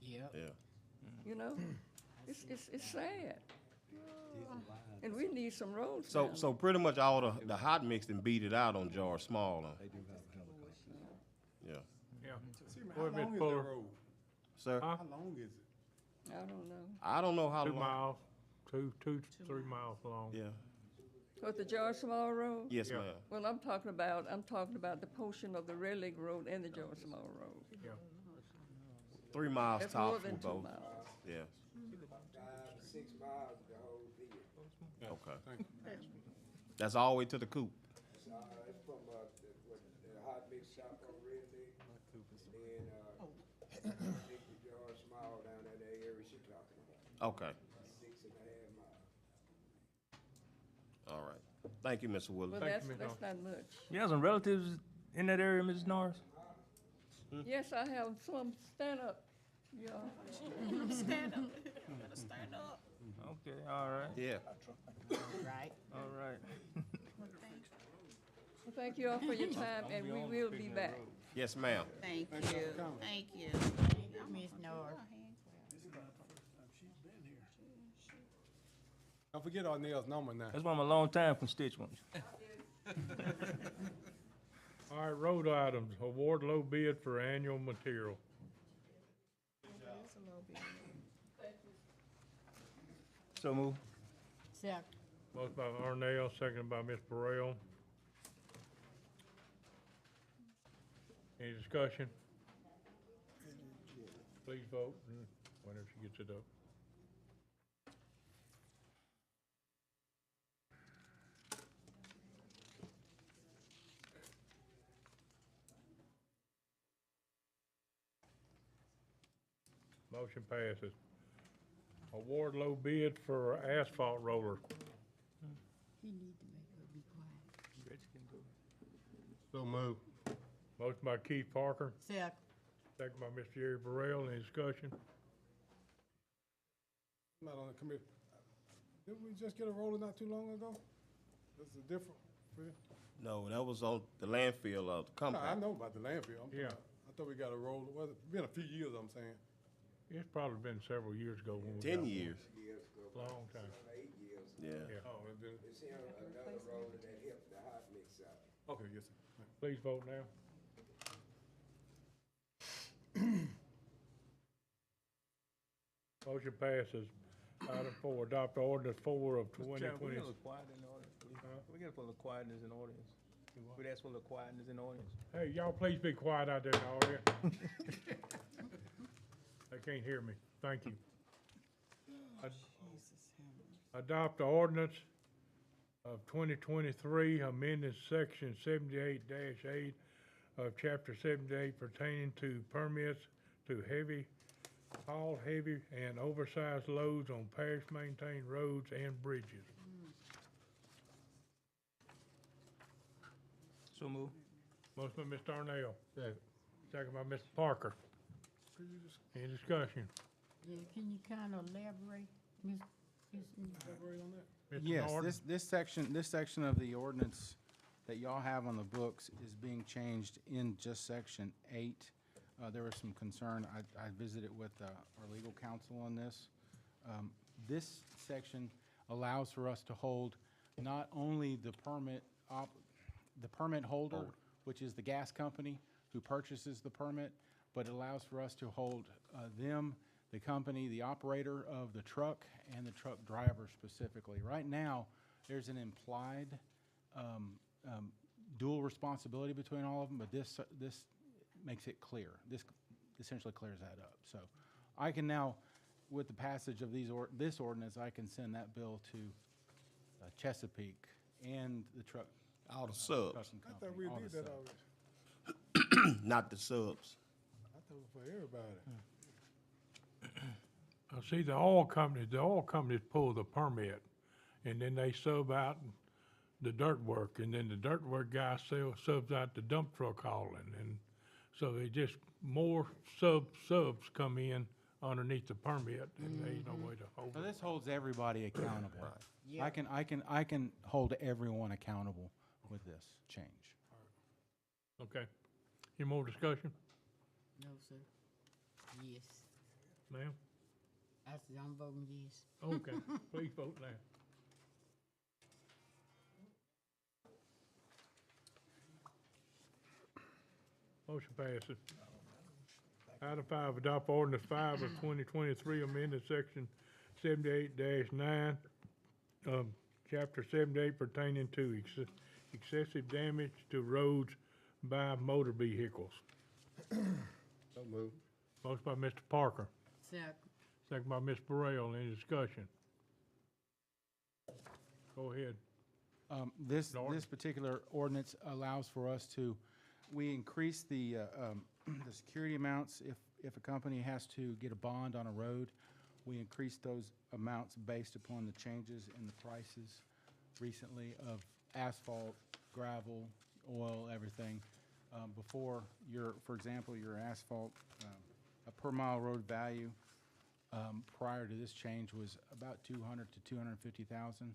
Yeah. You know, it's sad. And we need some roads. So down so pretty much all the hot mix and beat it out on George Small. Huh? Yeah. Yeah. How Boy, long Miss is that Fuller. road? Sir? Huh? How long is it? there. I don't know. I don't know how 2 long. miles, 3 miles long. Yeah. What, the George Small Road? Yes, Yeah. ma'am. Well, I'm talking about the portion of the Red Lake Road and the George Small Road. Yeah. 3 miles That's more tops than for 2 both. miles. Yes. 5 to 6 miles the whole deal. Okay. That's all the way to the coop. So, that's stop on Red Lick, and then, Dick to George Small down at that area she talking about, Okay, 6.5 miles. all right. Thank you, Mr. Willis. Well, Thank you, that's Ms. not much. You have some relatives in that area, Mrs. Norris? Yes, I have some, stand up, y'all. Stand up. You better stand up. Okay, all right, Yeah. Right. all right. Well, thank you all for your time, and we will be back. Yes, ma'am. Thank Thank you you, for coming. thank you. Miss Norris. Don't forget our Neil's number now. That's one of my longtime constituents. All right, road items, award low bid for annual material. So move. Second. Motion by Arnell, seconded by Ms. Burrell. Any discussion? Please vote whenever she gets it up. Motion passes. Award low bid for asphalt roller. He need to make her be quiet. So move. Motion by Keith Parker, Second. second by Mr. Jerry Burrell. Any discussion? I'm not on the committee. Didn't we just get a roller not too long ago? This is different. No, that was on the landfill of the No, I company. know about the landfill. Yeah. I thought we got a roller, well, it's been a few years, I'm saying. It's probably been several years ago when we got 10 one. years. Years ago. Long time. 8 years. Yeah. Yeah. Oh, it's been, It's here, another roller that helped the hot mix out. okay, yes, sir. Please vote now. Motion passes. Item 4, adopt ordinance 4 of Mr. Chairman, we 2020. got a little quiet in the audience, please. We got a little quietness in the audience. We'd ask for a little quietness in the audience. Hey, y'all please be quiet out there in the audience. They can't hear me. Thank you. Adopt the ordinance of 2023, amending section 78-8 of chapter 78 pertaining to permits to haul heavy and oversized loads on parish-maintained roads and bridges. So move. Motion by Mr. Arnell. Second by Mr. Parker. Any discussion? Yeah, can you kind of elaborate, Miss? Elaborate on that? Mr. Yes, Norton? this section of the ordinance that y'all have on the books is being changed in just section 8. There was some concern, I visited with our legal counsel on this. This section allows for us to hold not only the permit holder, which is the gas company who purchases the permit, but it allows for us to hold them, the company, the operator of the truck, and the truck driver specifically. Right now, there's an implied dual responsibility between all of them, but this makes it clear. This essentially clears that up. So I can now, with the passage of this ordinance, I can send that bill to Chesapeake and the truck. All the subs, I trucking thought company, we all did the that subs. already. not the subs. I thought it was for everybody. See, the oil companies pull the permit, and then they sub out the dirt work, and then the dirt work guy subs out the dump truck hauling, and so they just, more subs come in underneath the permit, and there's no way to hold So it. this holds everybody accountable. Yeah. I can hold everyone accountable with this change. Okay. Any more discussion, No, sir. Yes. ma'am? I said, I'm voting yes. Okay, please vote now. Motion passes. Item 5, adopt ordinance 5 of 2023, amended section 78-9, chapter 78 pertaining to excessive damage to roads by motor vehicles. So move. Motion by Mr. Parker, Second. second by Ms. Burrell. Any discussion? Go ahead. This Norton? particular ordinance allows for us to We increased the the security amounts. If a company has to get a bond on a road, we increased those amounts based upon the changes in the prices recently of asphalt, gravel, oil, everything. Before, for example, your asphalt, a per mile road value prior to this change was about 200 to 250,000.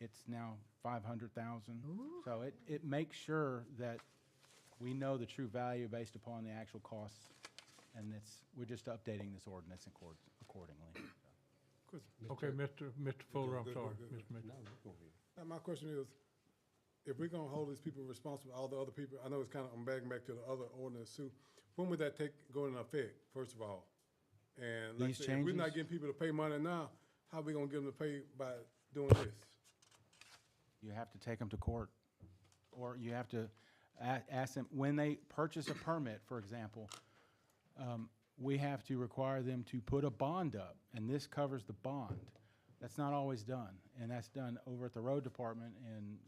It's now 500,000. So it makes sure that we know the true value based upon the actual costs, and we're just updating this ordinance accordingly. Okay, Mr. Fuller, I'm Good, sorry, good, good. Mr. Mitchell. No, go ahead. Now, my question is, if we're gonna hold these people responsible, all the other people, I know it's kind of, I'm backing back to the other ordinance too. When would that go into effect, first of all? And like I These said, if we're not changes? getting people to pay money now, how we gonna get them to pay by doing this? You have to take them to court, or you have to ask them, when they purchase a permit, for example, we have to require them to put a bond up, and this covers the bond. That's not always done, and that's done over at the road department, and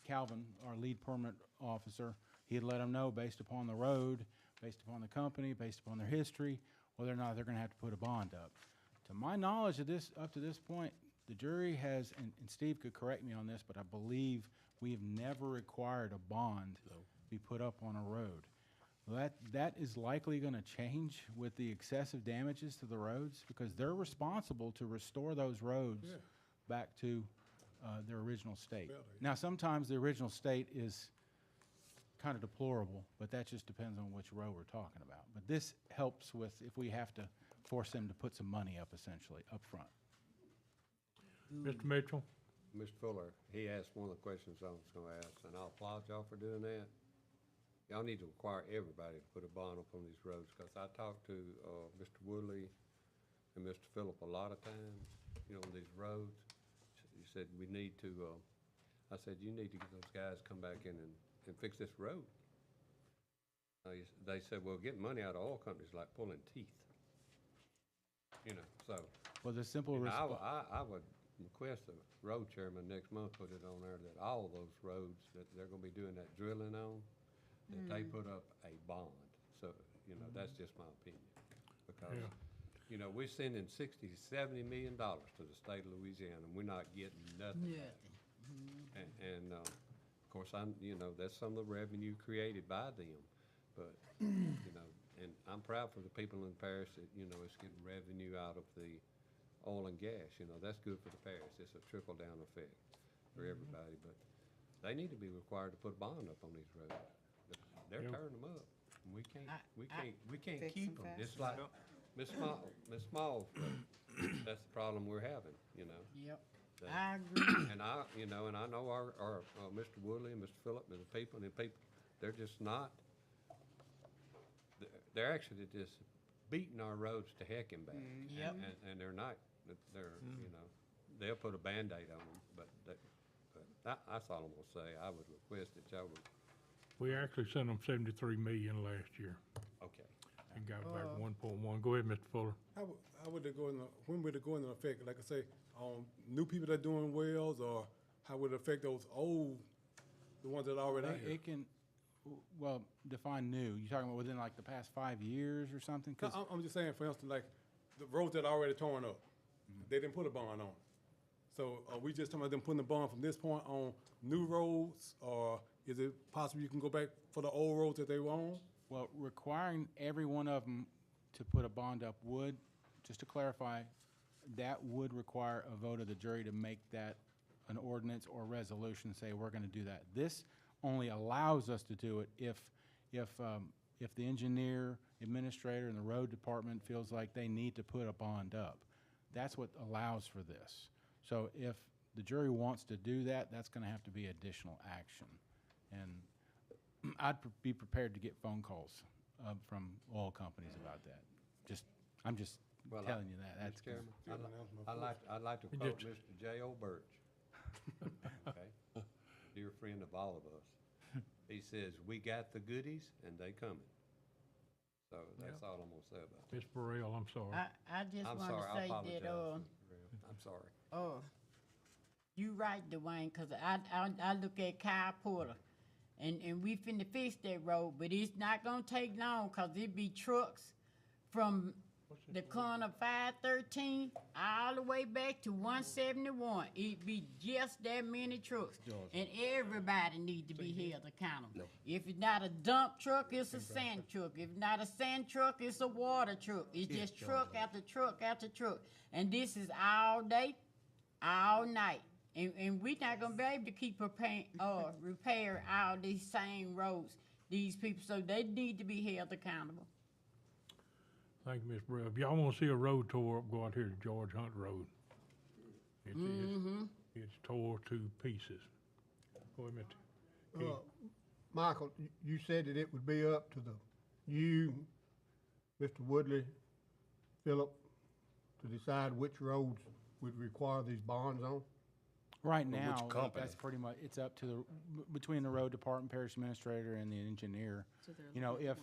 Calvin, our lead permit officer, he'd let them know based upon the road, based upon the company, based upon their history, whether or not they're gonna have to put a bond up. To my knowledge of this, up to this point, the jury has, and Steve could correct me on this, but I believe we have never required a bond be put up on a road. That is likely gonna change with the excessive damages to the roads, because they're responsible to restore those roads Yeah. back to their original state. Yeah, Now, sometimes the original state is kind of deplorable, but that just depends on which road we're talking about. But this helps with if we have to force them to put some money up, essentially, up front. Mr. Mitchell? Mr. Fuller, he asked one of the questions I was gonna ask, and I'll applaud y'all for doing that. Y'all need to require everybody to put a bond up on these roads, because I talked to Mr. Woodley and Mr. Phillip a lot of times, on these roads. He said, we need to, I said, you need to get those guys come back in and fix this road. They said, well, getting money out of oil companies is like pulling teeth. So. Well, the simple I would request the road chairman next month, put it on there that all those roads that they're gonna be doing that drilling on, that they put up a bond. So, that's just my opinion. Because, we're sending $60, $70 million to the state of Louisiana, and we're not getting nothing back. And, of course, that's some of the revenue created by them. But, and I'm proud for the people in the parish that, it's getting revenue out of the oil and gas. That's good for the parish. It's a trickle-down effect for everybody. But they need to be required to put a bond up on these roads. They're tearing them up. We can't Fix them keep them. It's like Miss Small, that's the problem we're having, Yep, So- I agree. And I know our Mr. Woodley and Mr. Phillip and the people, they're just not, they're actually just beating our roads to heck and back. Yep. And they're not, they'll put a Band-Aid on them, but that's all I'm gonna say. I would request that y'all would, We actually sent them 73 million last year okay. and got back 1.1. Go ahead, Mr. Fuller. How would they go when would it go into effect? Like I say, on new people that are doing wells, or how would it affect those old, the ones that are already out here? It can, well, define new. You talking about within like the past 5 years or something? 'Cause I'm just saying, for instance, like, the roads that are already torn up, they didn't put a bond on it. So are we just talking about them putting a bond from this point on new roads, or is it possible you can go back for the old roads that they were on? Well, requiring every one of them to put a bond up would, just to clarify, that would require a vote of the jury to make that an ordinance or resolution, say we're gonna do that. This only allows us to do it if the engineer, administrator, and the road department feels like they need to put a bond up. That's what allows for this. So if the jury wants to do that, that's gonna have to be additional action. And I'd be prepared to get phone calls from oil companies about that. I'm just Well, telling you that. That's Mr. Chairman, Yeah, I'd like to quote Mr. J.O. Birch, okay? Dear friend of all of us. He says, "We got the goodies and they coming." So that's all I'm gonna say about it. Ms. Burrell, I'm sorry. I just I'm want sorry, I to say apologize. that, Mr. Burrell. I'm sorry. you right, Dwayne, 'cause I look at Kyle Porter. and we finna fix that road, but it's not gonna take long, cause it be trucks from the corner of 513 all the way back to 171. It be just that many trucks, and everybody need to be held accountable. If it's not a dump truck, it's a sand truck. If not a sand truck, it's a water truck. It's just truck after truck after truck, and this is all day, all night. And we not gonna be able to keep repair all these same roads, these people, so they need to be held accountable. Thank you, Ms. Burrell. If y'all wanna see a road tore up, go out here to George Hunt Road. It's tore to pieces. Go ahead, Mr. Keith. Michael, you said that it would be up to you, Mr. Woodley, Philip, to decide which roads would require these bonds on? Right Or which now, company? that's pretty much, it's up to between the road department, parish administrator, and the engineer. You know, if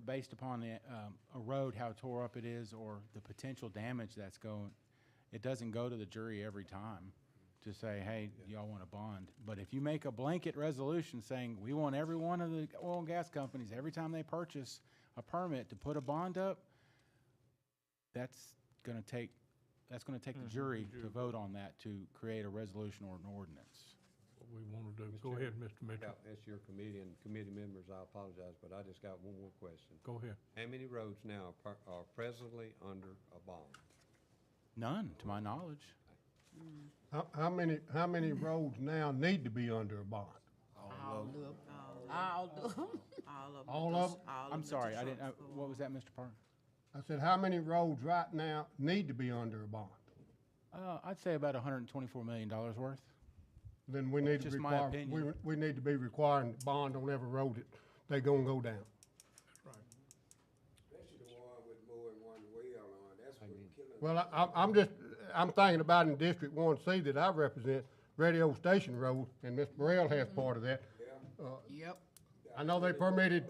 based upon a road, how tore up it is, or the potential damage that's going, it doesn't go to the jury every time to say, hey, y'all want a bond. But if you make a blanket resolution saying, we want every one of the oil and gas companies, every time they purchase a permit, to put a bond up, that's gonna take the jury to vote on that, to create a resolution or an ordinance. What we wanna do. Go ahead, Mr. Mitchell. That's your committee, and committee members, I apologize, but I just got one more question. Go ahead. How many roads now are presently under a bond? None, to my knowledge. How many roads now need to be under a bond? All of them. All of them? I'm sorry, I didn't, what was that, Mr. Parker? I said, how many roads right now need to be under a bond? I'd say about $124 million worth. Then we need to Just my require, opinion. we need to be requiring bond on every road that they gonna go down. Especially the one with more than one well on, that's what killing. Well, I'm thinking about in District 1C that I represent, Radio Station Road, and Ms. Burrell has part of that. Yep. I know they permitted,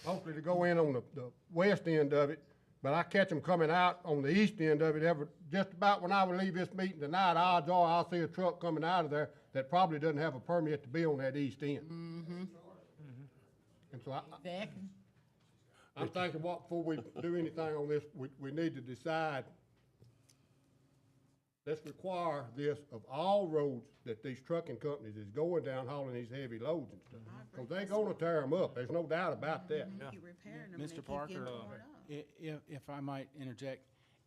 hopefully to go in on the west end of it, but I catch them coming out on the east end of it just about when I would leave this meeting tonight, odds are I'll see a truck coming out of there that probably doesn't have a permit to be on that east end. And so Exactly. I'm thinking before we do anything on this, we need to decide, let's require this of all roads that these trucking companies is going down hauling these heavy loads and stuff. Because they're gonna tear them up, there's no doubt about that. Keep repairing them, and they Mr. keep Parker, getting torn up. if I might interject,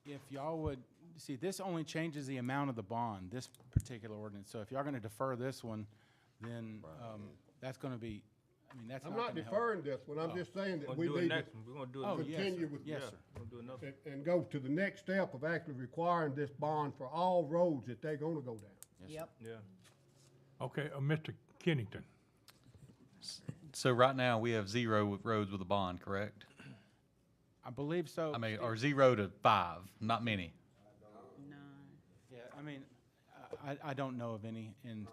if y'all would, see, this only changes the amount of the bond, this particular ordinance. So if y'all gonna defer this one, then, that's gonna be, I mean, that's I'm not not gonna help. deferring this one, I'm just saying that We're we gonna do it need to next one. We're gonna do it. Oh, yes, continue sir. with Yes, Yeah, sir. we'll do another. and go to the next step of actually requiring this bond for all roads that they're gonna go down. Yep. Yeah. Okay, Mr. Kennington. So right now, we have 0 roads with a bond, correct? I believe so. I mean, or 0 to 5, not many. None. Yeah, I mean, I don't know of any in,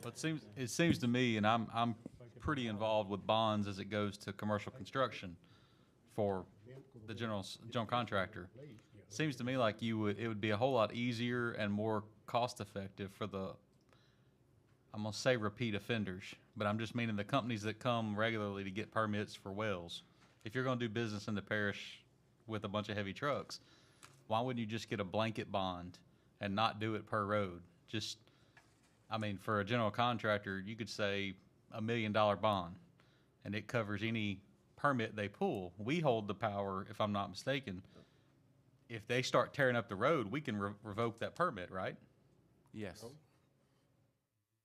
But it seems to me, and I'm pretty involved with bonds as it goes to commercial construction for the general contractor. Seems to me like it would be a whole lot easier and more cost-effective for I'm gonna say repeat offenders, but I'm just meaning the companies that come regularly to get permits for wells. If you're gonna do business in the parish with a bunch of heavy trucks, why wouldn't you just get a blanket bond and not do it per road? I mean, for a general contractor, you could say $1 million bond, and it covers any permit they pull. We hold the power, if I'm not mistaken. If they start tearing up the road, we can revoke that permit, right? yes.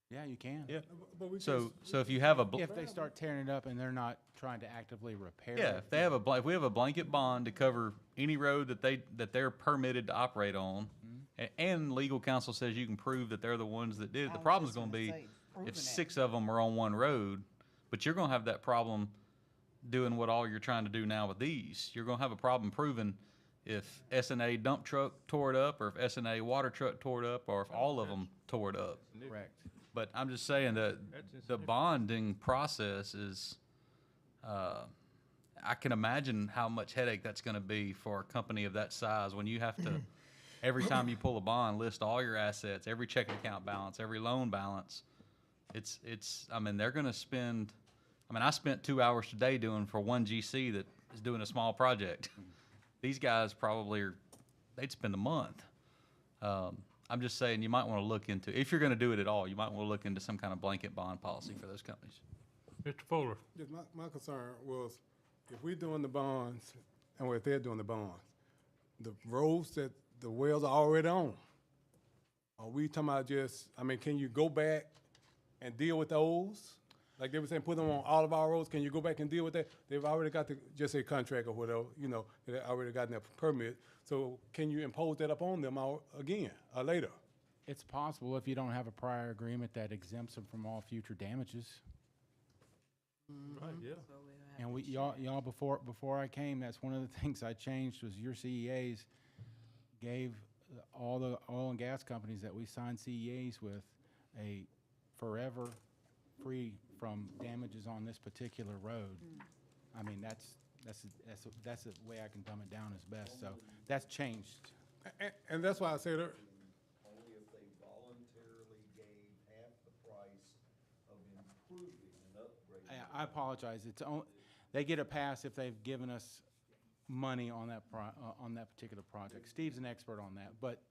Yeah, you can. Yeah. But we So just- if you have If they start tearing it up and they're not trying to actively repair yeah, it. if they have if we have a blanket bond to cover any road that they're permitted to operate on, and legal counsel says you can prove that they're the ones that did it, the problem's gonna be if 6 of them are on one road, but you're gonna have that problem doing what all you're trying to do now with these. You're gonna have a problem proving if S&A dump truck tore it up, or if S&A water truck tore it up, or if all of them tore it up. Correct. But I'm just saying that the bonding process is, I can imagine how much headache that's gonna be for a company of that size when you have to, every time you pull a bond, list all your assets, every checking account balance, every loan balance. I mean, they're gonna spend, I mean, I spent 2 hours today doing for one GC that is doing a small project. These guys probably they'd spend a month. I'm just saying, you might wanna look into, if you're gonna do it at all, you might wanna look into some kind of blanket bond policy for those companies. Mr. Fuller, Just my concern was, if we're doing the bonds, and if they're doing the bonds, the roads that the wells are already on, are we talking about just, I mean, can you go back and deal with those? Like they were saying, put them on all of our roads, can you go back and deal with that? They've already got the, just a contract or whatever, you know, they already gotten their permit, so can you impose that upon them again, or later? It's possible if you don't have a prior agreement that exempts them from all future damages. Right, yeah. And y'all before I came, that's one of the things I changed was your CEAs gave all the oil and gas companies that we signed CEAs with a forever free from damages on this particular road. I mean, that's the way I can dumb it down as best. So that's changed. And that's why I said, Only if they voluntarily gave half the price of improving and upgrading. I apologize. They get a pass if they've given us money on that particular project. Steve's an expert on that, but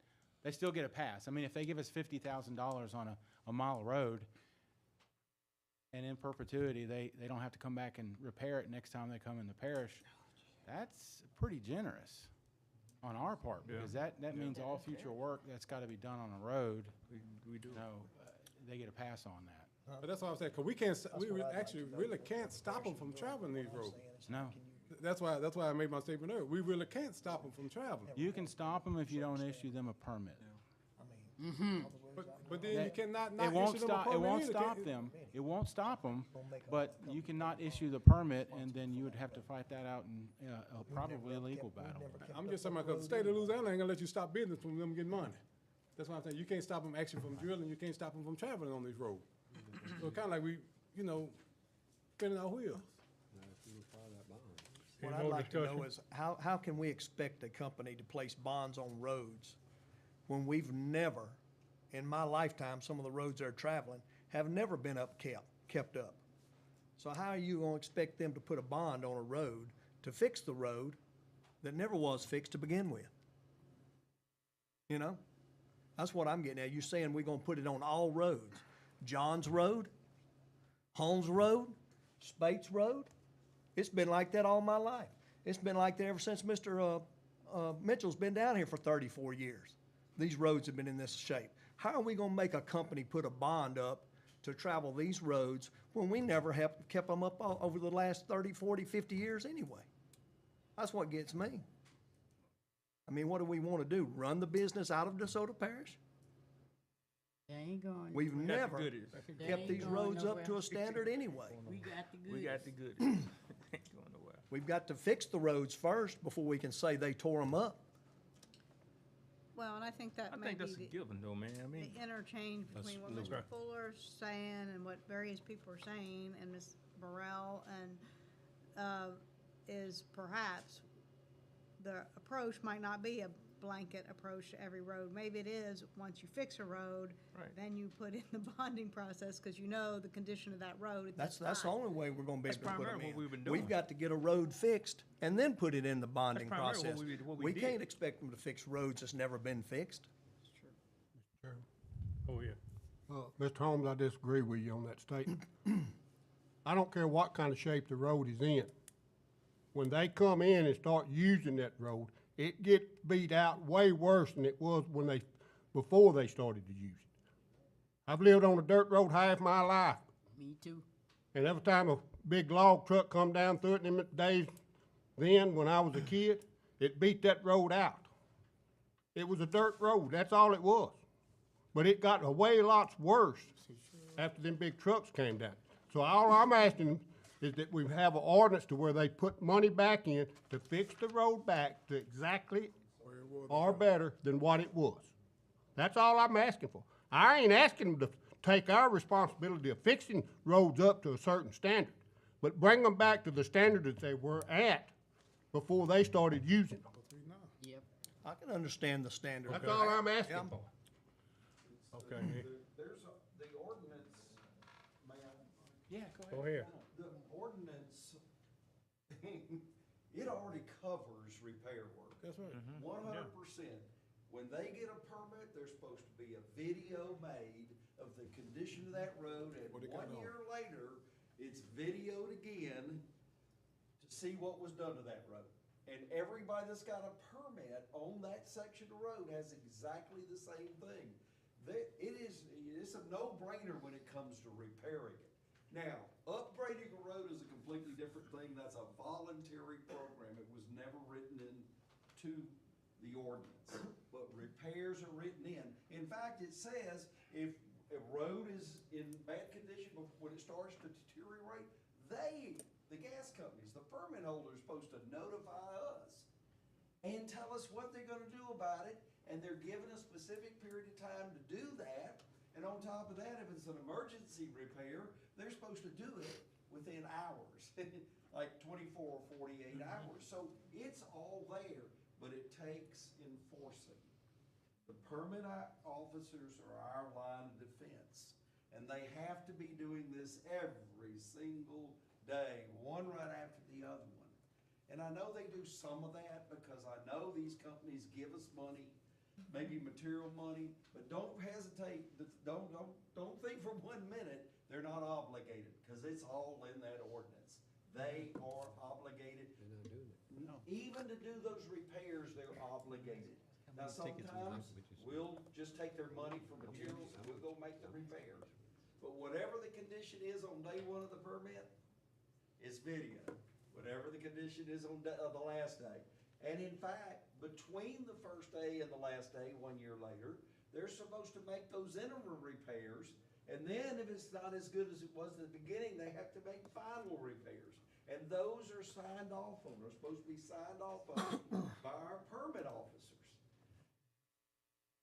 they still get a pass. I mean, if they give us $50,000 on a mile of road, and in perpetuity, they don't have to come back and repair it next time they come in the parish, that's pretty generous on our part, because that means all future work that's got to be done on a road, We do. they get a pass on that. but that's what I'm saying, because we can't, we actually really can't stop them from traveling these roads. No. That's why I made my statement earlier. We really can't stop them from traveling. You can stop them if you don't issue them a permit. But then you cannot It not won't issue them a stop, permit it won't either, stop can- them. It won't stop them, but you cannot issue the permit, and then you would have to fight that out in probably a legal battle. I'm just saying, because the state of Louisiana ain't gonna let you stop business from them getting money. That's why I'm saying, you can't stop them actually from drilling, you can't stop them from traveling on these roads. So it's kinda like we, spinning our wheels. What Any I'd more like to know discussion? is, how can we expect a company to place bonds on roads when we've never, in my lifetime, some of the roads they're traveling have never been kept up? So how are you gonna expect them to put a bond on a road to fix the road that never was fixed to begin with? You know? That's what I'm getting at. You're saying we're gonna put it on all roads. Johns Road, Holmes Road, Spates Road. It's been like that all my life. It's been like that ever since Mr. Mitchell's been down here for 34 years. These roads have been in this shape. How are we gonna make a company put a bond up to travel these roads when we never have kept them up over the last 30, 40, 50 years anyway? That's what gets me. I mean, what do we wanna do? Run the business out of DeSoto Parish? They ain't going. We've We got the never goodies. They kept ain't these going roads up nowhere. to a standard anyway. We got the goods. We got the goodies. Ain't going nowhere. We've got to fix the roads first before we can say they tore them up. Well, and I think that I may think be that's a given though, man. I mean, the interchange between what Mr. Fuller's saying and what various people are saying, and Ms. Burrell, and is perhaps the approach might not be a blanket approach to every road. Maybe it is, once you fix a road, Right. then you put in the bonding process, because you know the condition of that road at That's this the time. only way we're gonna be That's able to put them primarily in. what we've been We've doing. got to get a road fixed and then put it in the bonding primarily process. what we We did. can't expect them to fix roads that's never been fixed. Oh, yeah. Mr. Holmes, I disagree with you on that statement. I don't care what kind of shape the road is in. When they come in and start using that road, it gets beat out way worse than it was before they started to use it. I've lived on a dirt road half my life, Me too. and every time a big log truck come down through it in them days then, when I was a kid, it beat that road out. It was a dirt road, that's all it was. But it got way lots worse after them big trucks came down. So all I'm asking is that we have an ordinance to where they put money back in to fix the road back to exactly or better than what it was. That's all I'm asking for. I ain't asking them to take our responsibility of fixing roads up to a certain standard, but bring them back to the standard that they were at before they started using them. Yep. I can understand the standard. That's all I'm asking Yeah. for. Okay. There's the ordinance Yeah, Go ahead. The ordinance, it already covers repair work. That's right. 100%. When they get a permit, there's supposed to be a video made of the condition of that road, and What it got 1 on. year later, it's videoed again to see what was done to that road. And everybody that's got a permit on that section of road has exactly the same thing. It's a no-brainer when it comes to repairing it. Now, upgrading a road is a completely different thing. That's a voluntary program. It was never written into the ordinance. But repairs are written in. In fact, it says if a road is in bad condition when it starts to deteriorate, the gas companies, the permit holder is supposed to notify us and tell us what they're gonna do about it, and they're given a specific period of time to do that. And on top of that, if it's an emergency repair, they're supposed to do it within hours, like 24 or 48 hours. So it's all there, but it takes enforcing. The permit officers are our line of defense, and they have to be doing this every single day, one right after the other one. And I know they do some of that because I know these companies give us money, maybe material money, but don't hesitate, don't think for 1 minute they're not obligated, because it's all in that ordinance. They are obligated. They're not doing it. Even to do those repairs, they're obligated. Now, sometimes we'll just take their money for materials and we'll go make the repairs. But whatever the condition is on day one of the permit, it's video. Whatever the condition is on the last day. And in fact, between the first day and the last day, 1 year later, they're supposed to make those interim repairs. And then if it's not as good as it was at the beginning, they have to make final repairs. And those are signed off on. They're supposed to be signed off on by our permit officers.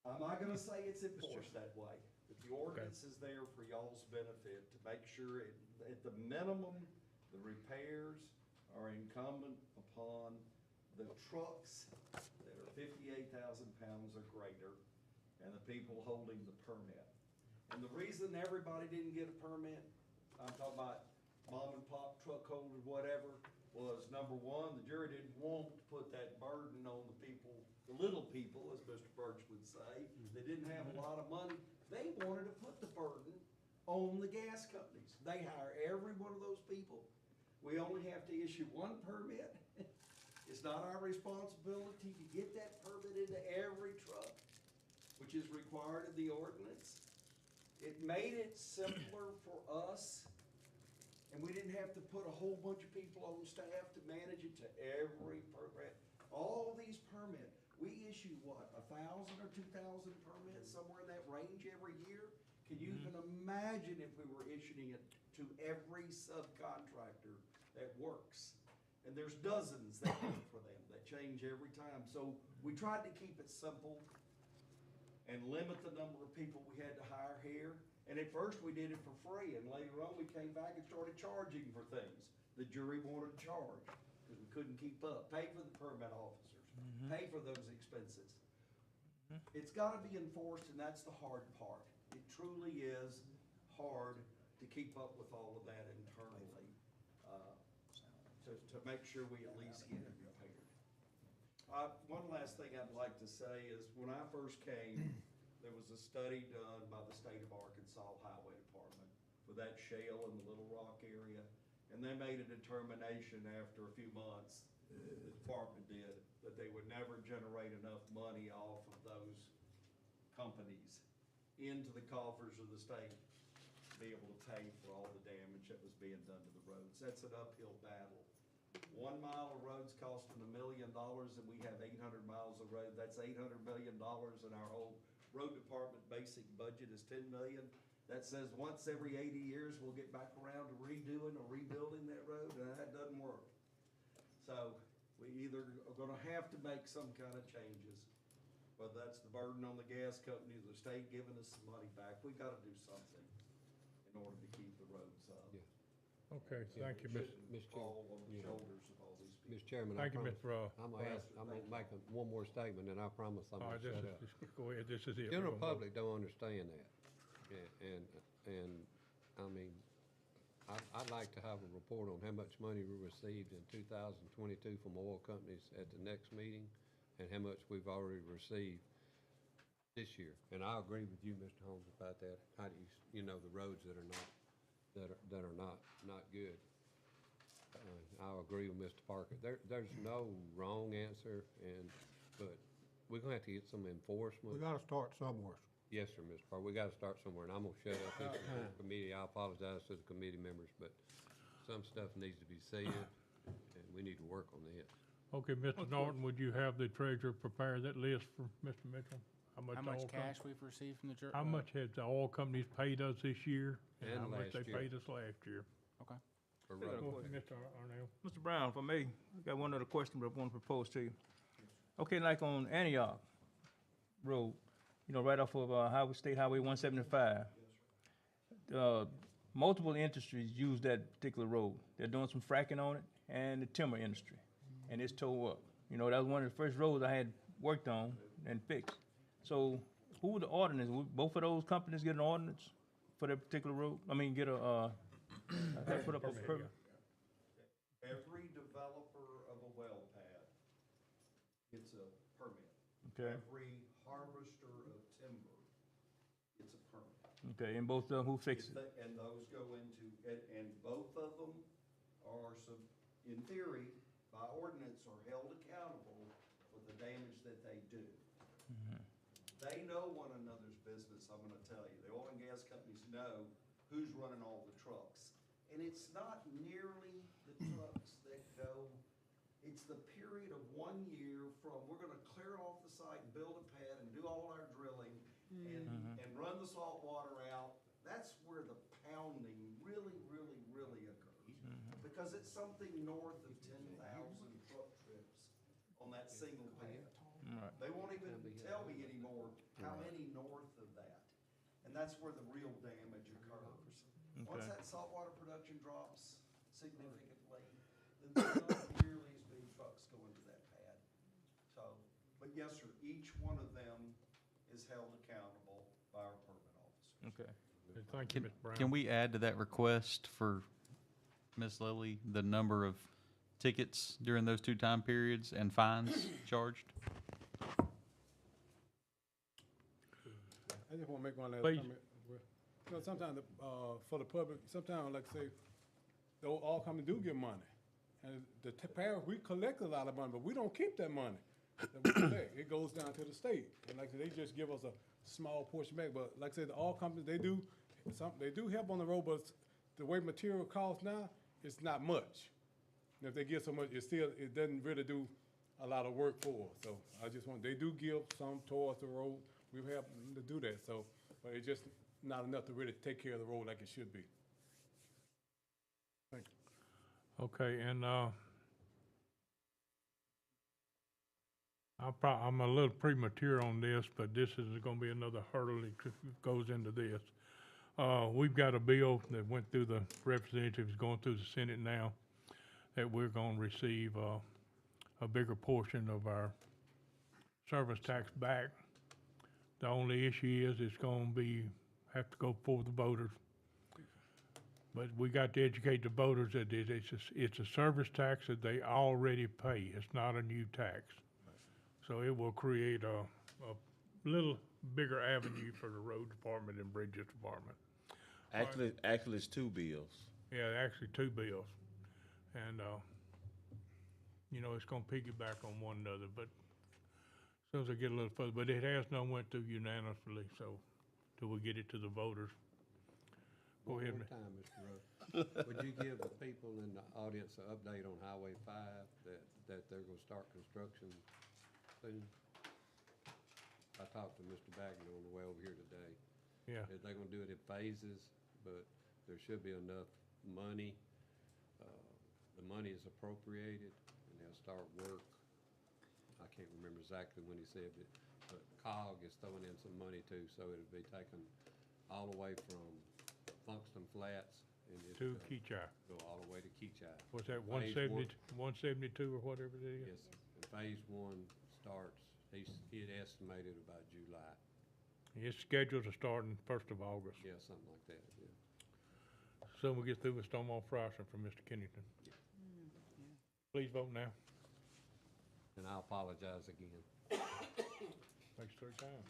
I'm not gonna say it's enforced that way, but the ordinance is there for y'all's benefit to make sure at the minimum, the repairs are incumbent upon the trucks that are 58,000 pounds or greater and the people holding the permit. And the reason everybody didn't get a permit, I'm talking about mom and pop truck holders, whatever, was number one, the jury didn't want to put that burden on the people, the little people, as Mr. Birch would say. They didn't have a lot of money. They wanted to put the burden on the gas companies. They hire every one of those people. We only have to issue one permit. It's not our responsibility to get that permit into every truck, which is required of the ordinance. It made it simpler for us, and we didn't have to put a whole bunch of people on staff to manage it to every permit. All these permits, we issue what, 1,000 or 2,000 permits, somewhere in that range every year? Can you even imagine if we were issuing it to every subcontractor that works? And there's dozens that work for them, that change every time. So we tried to keep it simple and limit the number of people we had to hire here. And at first we did it for free, and later on we came back and started charging for things. The jury wanted to charge because we couldn't keep up. Pay for the permit officers, pay for those expenses. It's gotta be enforced, and that's the hard part. It truly is hard to keep up with all of that internally, to make sure we at least get it repaired. One last thing I'd like to say is, when I first came, there was a study done by the State of Arkansas Highway Department for that shale in the Little Rock area, and they made a determination after a few months, the department did, that they would never generate enough money off of those companies into the coffers of the state to be able to pay for all the damage that was being done to the roads. That's an uphill battle. 1 mile of roads costing $1 million, and we have 800 miles of road. That's $800 million, and our whole road department basic budget is $10 million. That says once every 80 years, we'll get back around to redoing or rebuilding that road, and that doesn't work. So we either are gonna have to make some kind of changes, whether that's the burden on the gas company or the state giving us some money back. We've gotta do something in order to keep the roads up. Yeah. Okay, thank you, It Mr. shouldn't fall on the shoulders of all these people. Mr. Chairman, Thank you, Mr. I'm gonna make one more statement, and I promise I'm All gonna right, shut up. go ahead, this is it. General We're gonna vote. public don't understand that. And I mean, I'd like to have a report on how much money we received in 2022 from oil companies at the next meeting, and how much we've already received this year. And I agree with you, Mr. Holmes, about that. How do you know, the roads that are not good. I'll agree with Mr. Parker. There's no wrong answer, but we're gonna have to get some enforcement. We gotta start somewhere. Yes, sir, Mr. Parker. We gotta start somewhere, and I'm gonna shut up this committee. I apologize to the committee members, but some stuff needs to be said, and we need to work on that. Okay, Mr. Norton, would you have the treasurer prepare that list for Mr. Mitchell? How the much oil cash we've received from the jury? How much has the oil companies paid us this year? And how much last they year. paid us last year? Okay. For I got a road. question. Mr. Arnell? Mr. Brown, if I may, I got one other question that I want to propose to you. Okay, like on Antioch Road, you know, right off of State Highway 175. Multiple industries use that particular road. They're doing some fracking on it, and the timber industry, and it's towed up. You know, that was one of the first roads I had worked on and fixed. So who the ordinance? Would both of those companies get an ordinance for that particular road? I mean, get a, put up a permit? Every developer of a well pad gets a permit. Okay, Every harvester of timber gets a permit. okay, and both of them, who fixed it? And those go into, and both of them are, in theory, by ordinance, are held accountable for the damage that they do. They know one another's business, I'm gonna tell you. The oil and gas companies know who's running all the trucks. And it's not nearly the trucks that go, it's the period of 1 year from, we're gonna clear off the site and build a pad and do all our drilling and run the salt water out. That's where the pounding really, really, really occurs. Because it's something north of 10,000 truck trips on that single pad. Right. They won't even tell me anymore how many north of that. And that's where the real damage occurs. Once Okay. that saltwater production drops significantly, then there's not nearly as many trucks going to that pad. So, but yes, sir, each one of them is held accountable by our permit officers. Okay. Thank you, Mr. Brown. Can we add to that request for Ms. Lilly, the number of tickets during those two time periods and fines charged? I just want to make one last Please. comment. You know, sometimes, for the public, sometimes, like say, the all companies do get money. And the parish, we collect a lot of money, but we don't keep that money that we collect. It goes down to the state. And like I said, they just give us a small portion back. But like I said, the all companies, they do help on the road, but the way material costs now, it's not much. And if they give so much, it doesn't really do a lot of work for us. So they do give some towards the road. We've helped them to do that, so, but it's just not enough to really take care of the road like it should be. Thank you. Okay, and, I'm a little premature on this, but this is gonna be another hurdle that goes into this. We've got a bill that went through the representatives, going through the Senate now, that we're gonna receive, a bigger portion of our service tax back. The only issue is it's gonna have to go before the voters. But we got to educate the voters that it's a service tax that they already pay. It's not a new tax. So it will create a little bigger avenue for the road department and bridges department. Actually, it's two bills. Yeah, actually two bills. And, you know, it's gonna piggyback on one another, but as soon as I get a little further, but it has not went through unanimously, so till we get it to the voters. Go ahead, One Mr. more time, Mr. Rudd. Would you give the people in the audience an update on Highway 5, that they're gonna start construction soon? I talked to Mr. Bagney on the way over here today. Yeah. They're gonna do it in phases, but there should be enough money. The money is appropriated, and they'll start work. I can't remember exactly when he said it, but COG is throwing in some money too, so it'll be taken all the way from Funkston Flats and To Keachai. go all the way to Keachai. What's that, Phase 172 or whatever it is? Yes, sir. And phase 1 starts, he had estimated about July. It's scheduled to start in 1st of August. Yeah, something like that, yeah. Soon we'll get through with stormwater pricing from Mr. Kennington. Please vote now. And I apologize again. Makes 3 times.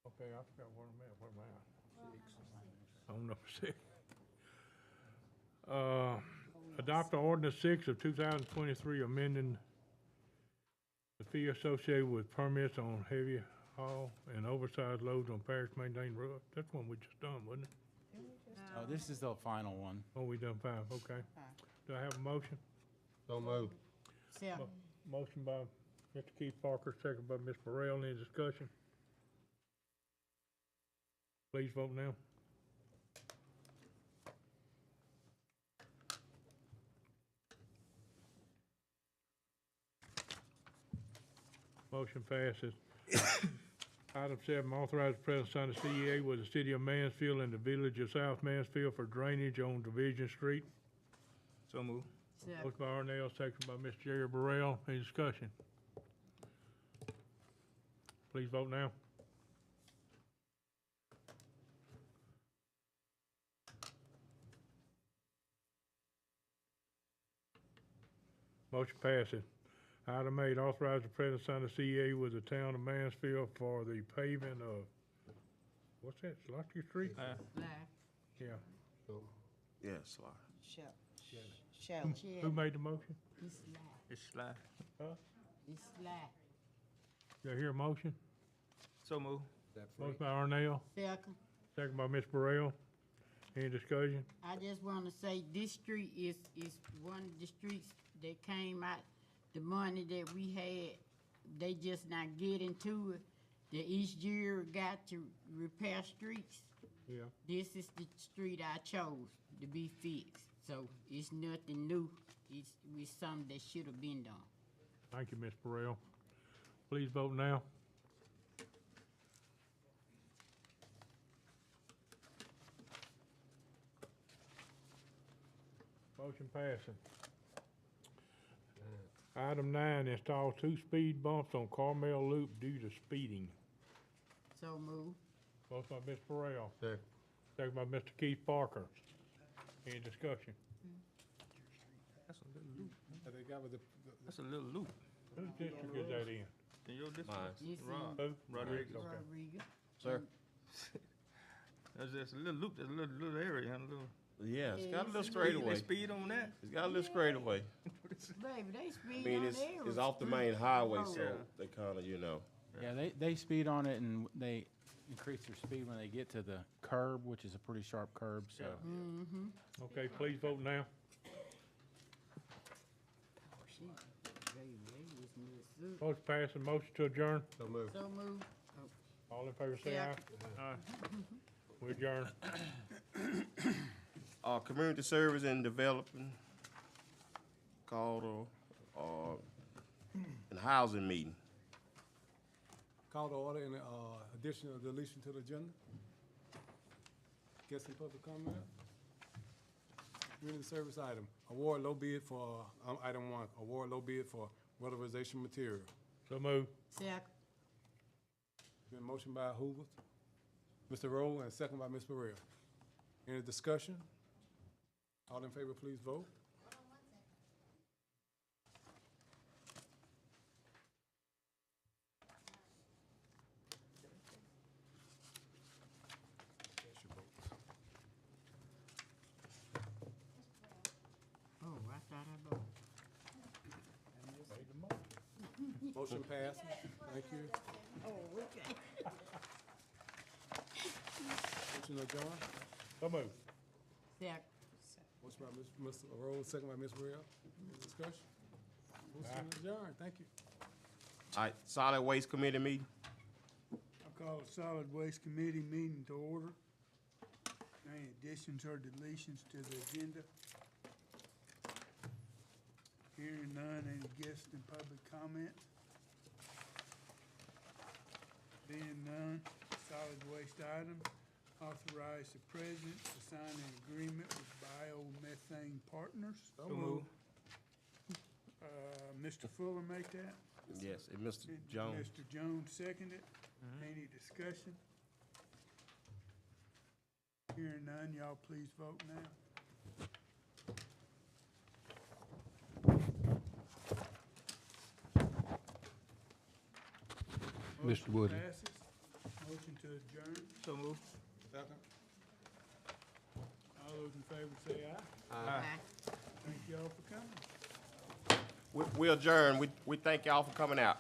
Okay, I forgot where I'm at. Where am I at? On number 6. Adopt ordinance 6 of 2023, amending the fee associated with permits on heavy haul and oversized loads on parish maintained roads. That's one we just done, wasn't it? Oh, this is the final one. Oh, we done 5, okay. Do I have a motion? So moved. Second. Motion by Mr. Keith Parker, second by Ms. Burrell. Any discussion? Please vote now. Motion passes. Item 7, authorize the president to sign the CEA with the city of Mansfield and the village of South Mansfield for drainage on Division Street. So move. Second. Motion by Arnell, second by Mr. Jerry Burrell. Any discussion? Please vote now. Motion passes. Item 8, authorize the president to sign the CEA with the town of Mansfield for the paving of, what's that, Slotty Street? Slide. Yeah. Yeah, Sly. Shall. Who made the motion? It's slide. It's slide. Huh? It's slide. Do I hear a motion? So move. Motion by Arnell, Second. second by Ms. Burrell. Any discussion? I just wanna say this street is one of the streets that came out, the money that we had, they just not getting to it. The each year got to repair streets. Yeah. This is the street I chose to be fixed, so it's nothing new. It's something that should have been done. Thank you, Ms. Burrell. Please vote now. Motion passing. Item 9, install 2 speed bumps on Carmel Loop due to speeding. So move. Motion by Ms. Burrell, Second. second by Mr. Keith Parker. Any discussion? That's a little loop. They got with the That's a little loop. Whose district is that in? In your district? It's Rod. Who? Rodriguez. Okay. Rodriguez. Sir? There's just a little loop, there's a little area, a little. Yeah, it's got a little Speed, They straightaway. speed on that? It's got a little straightaway. Baby, they I speed mean, on it's off the main highway, so Yeah. they kinda, you know. Yeah, they speed on it and they increase their speed when they get to the curb, which is a pretty sharp curb, so. Okay, please vote now. Motion passing, motion to adjourn. So moved. So move. All in favor say aye. Second. We adjourn. Community service and development called, an housing meeting. call to order and, addition or deletion to the agenda. Get some public comment. Community service item, award low bid for, item 1, award low bid for weatherization material. So move. Second. Been motion by Hoover, Mr. Rowe, and second by Ms. Burrell. Any discussion? All in favor, please vote. That's your vote. Oh, I thought I voted. Motion passes. Thank you. Oh, okay. Motion adjourned. So move. Second. Motion by Mr. Rowe, second by Ms. Burrell. Any discussion? Motion adjourned. Thank you. All right, solid waste committee meeting. I call a solid waste committee meeting to order. Any additions or deletions to the agenda? Hearing none, any guests in public comment? Being none, solid waste item, authorize the president to sign an agreement with biomethane partners. So moved. Mr. Fuller make that? Yes, and Mr. And Jones. Mr. Jones seconded. Any discussion? Hearing none, y'all please vote now. Mr. Woody. Motion passes. Motion to adjourn. So moved. Second. All those in favor say aye. Aye. Thank y'all for coming. We adjourn. We thank y'all for coming out.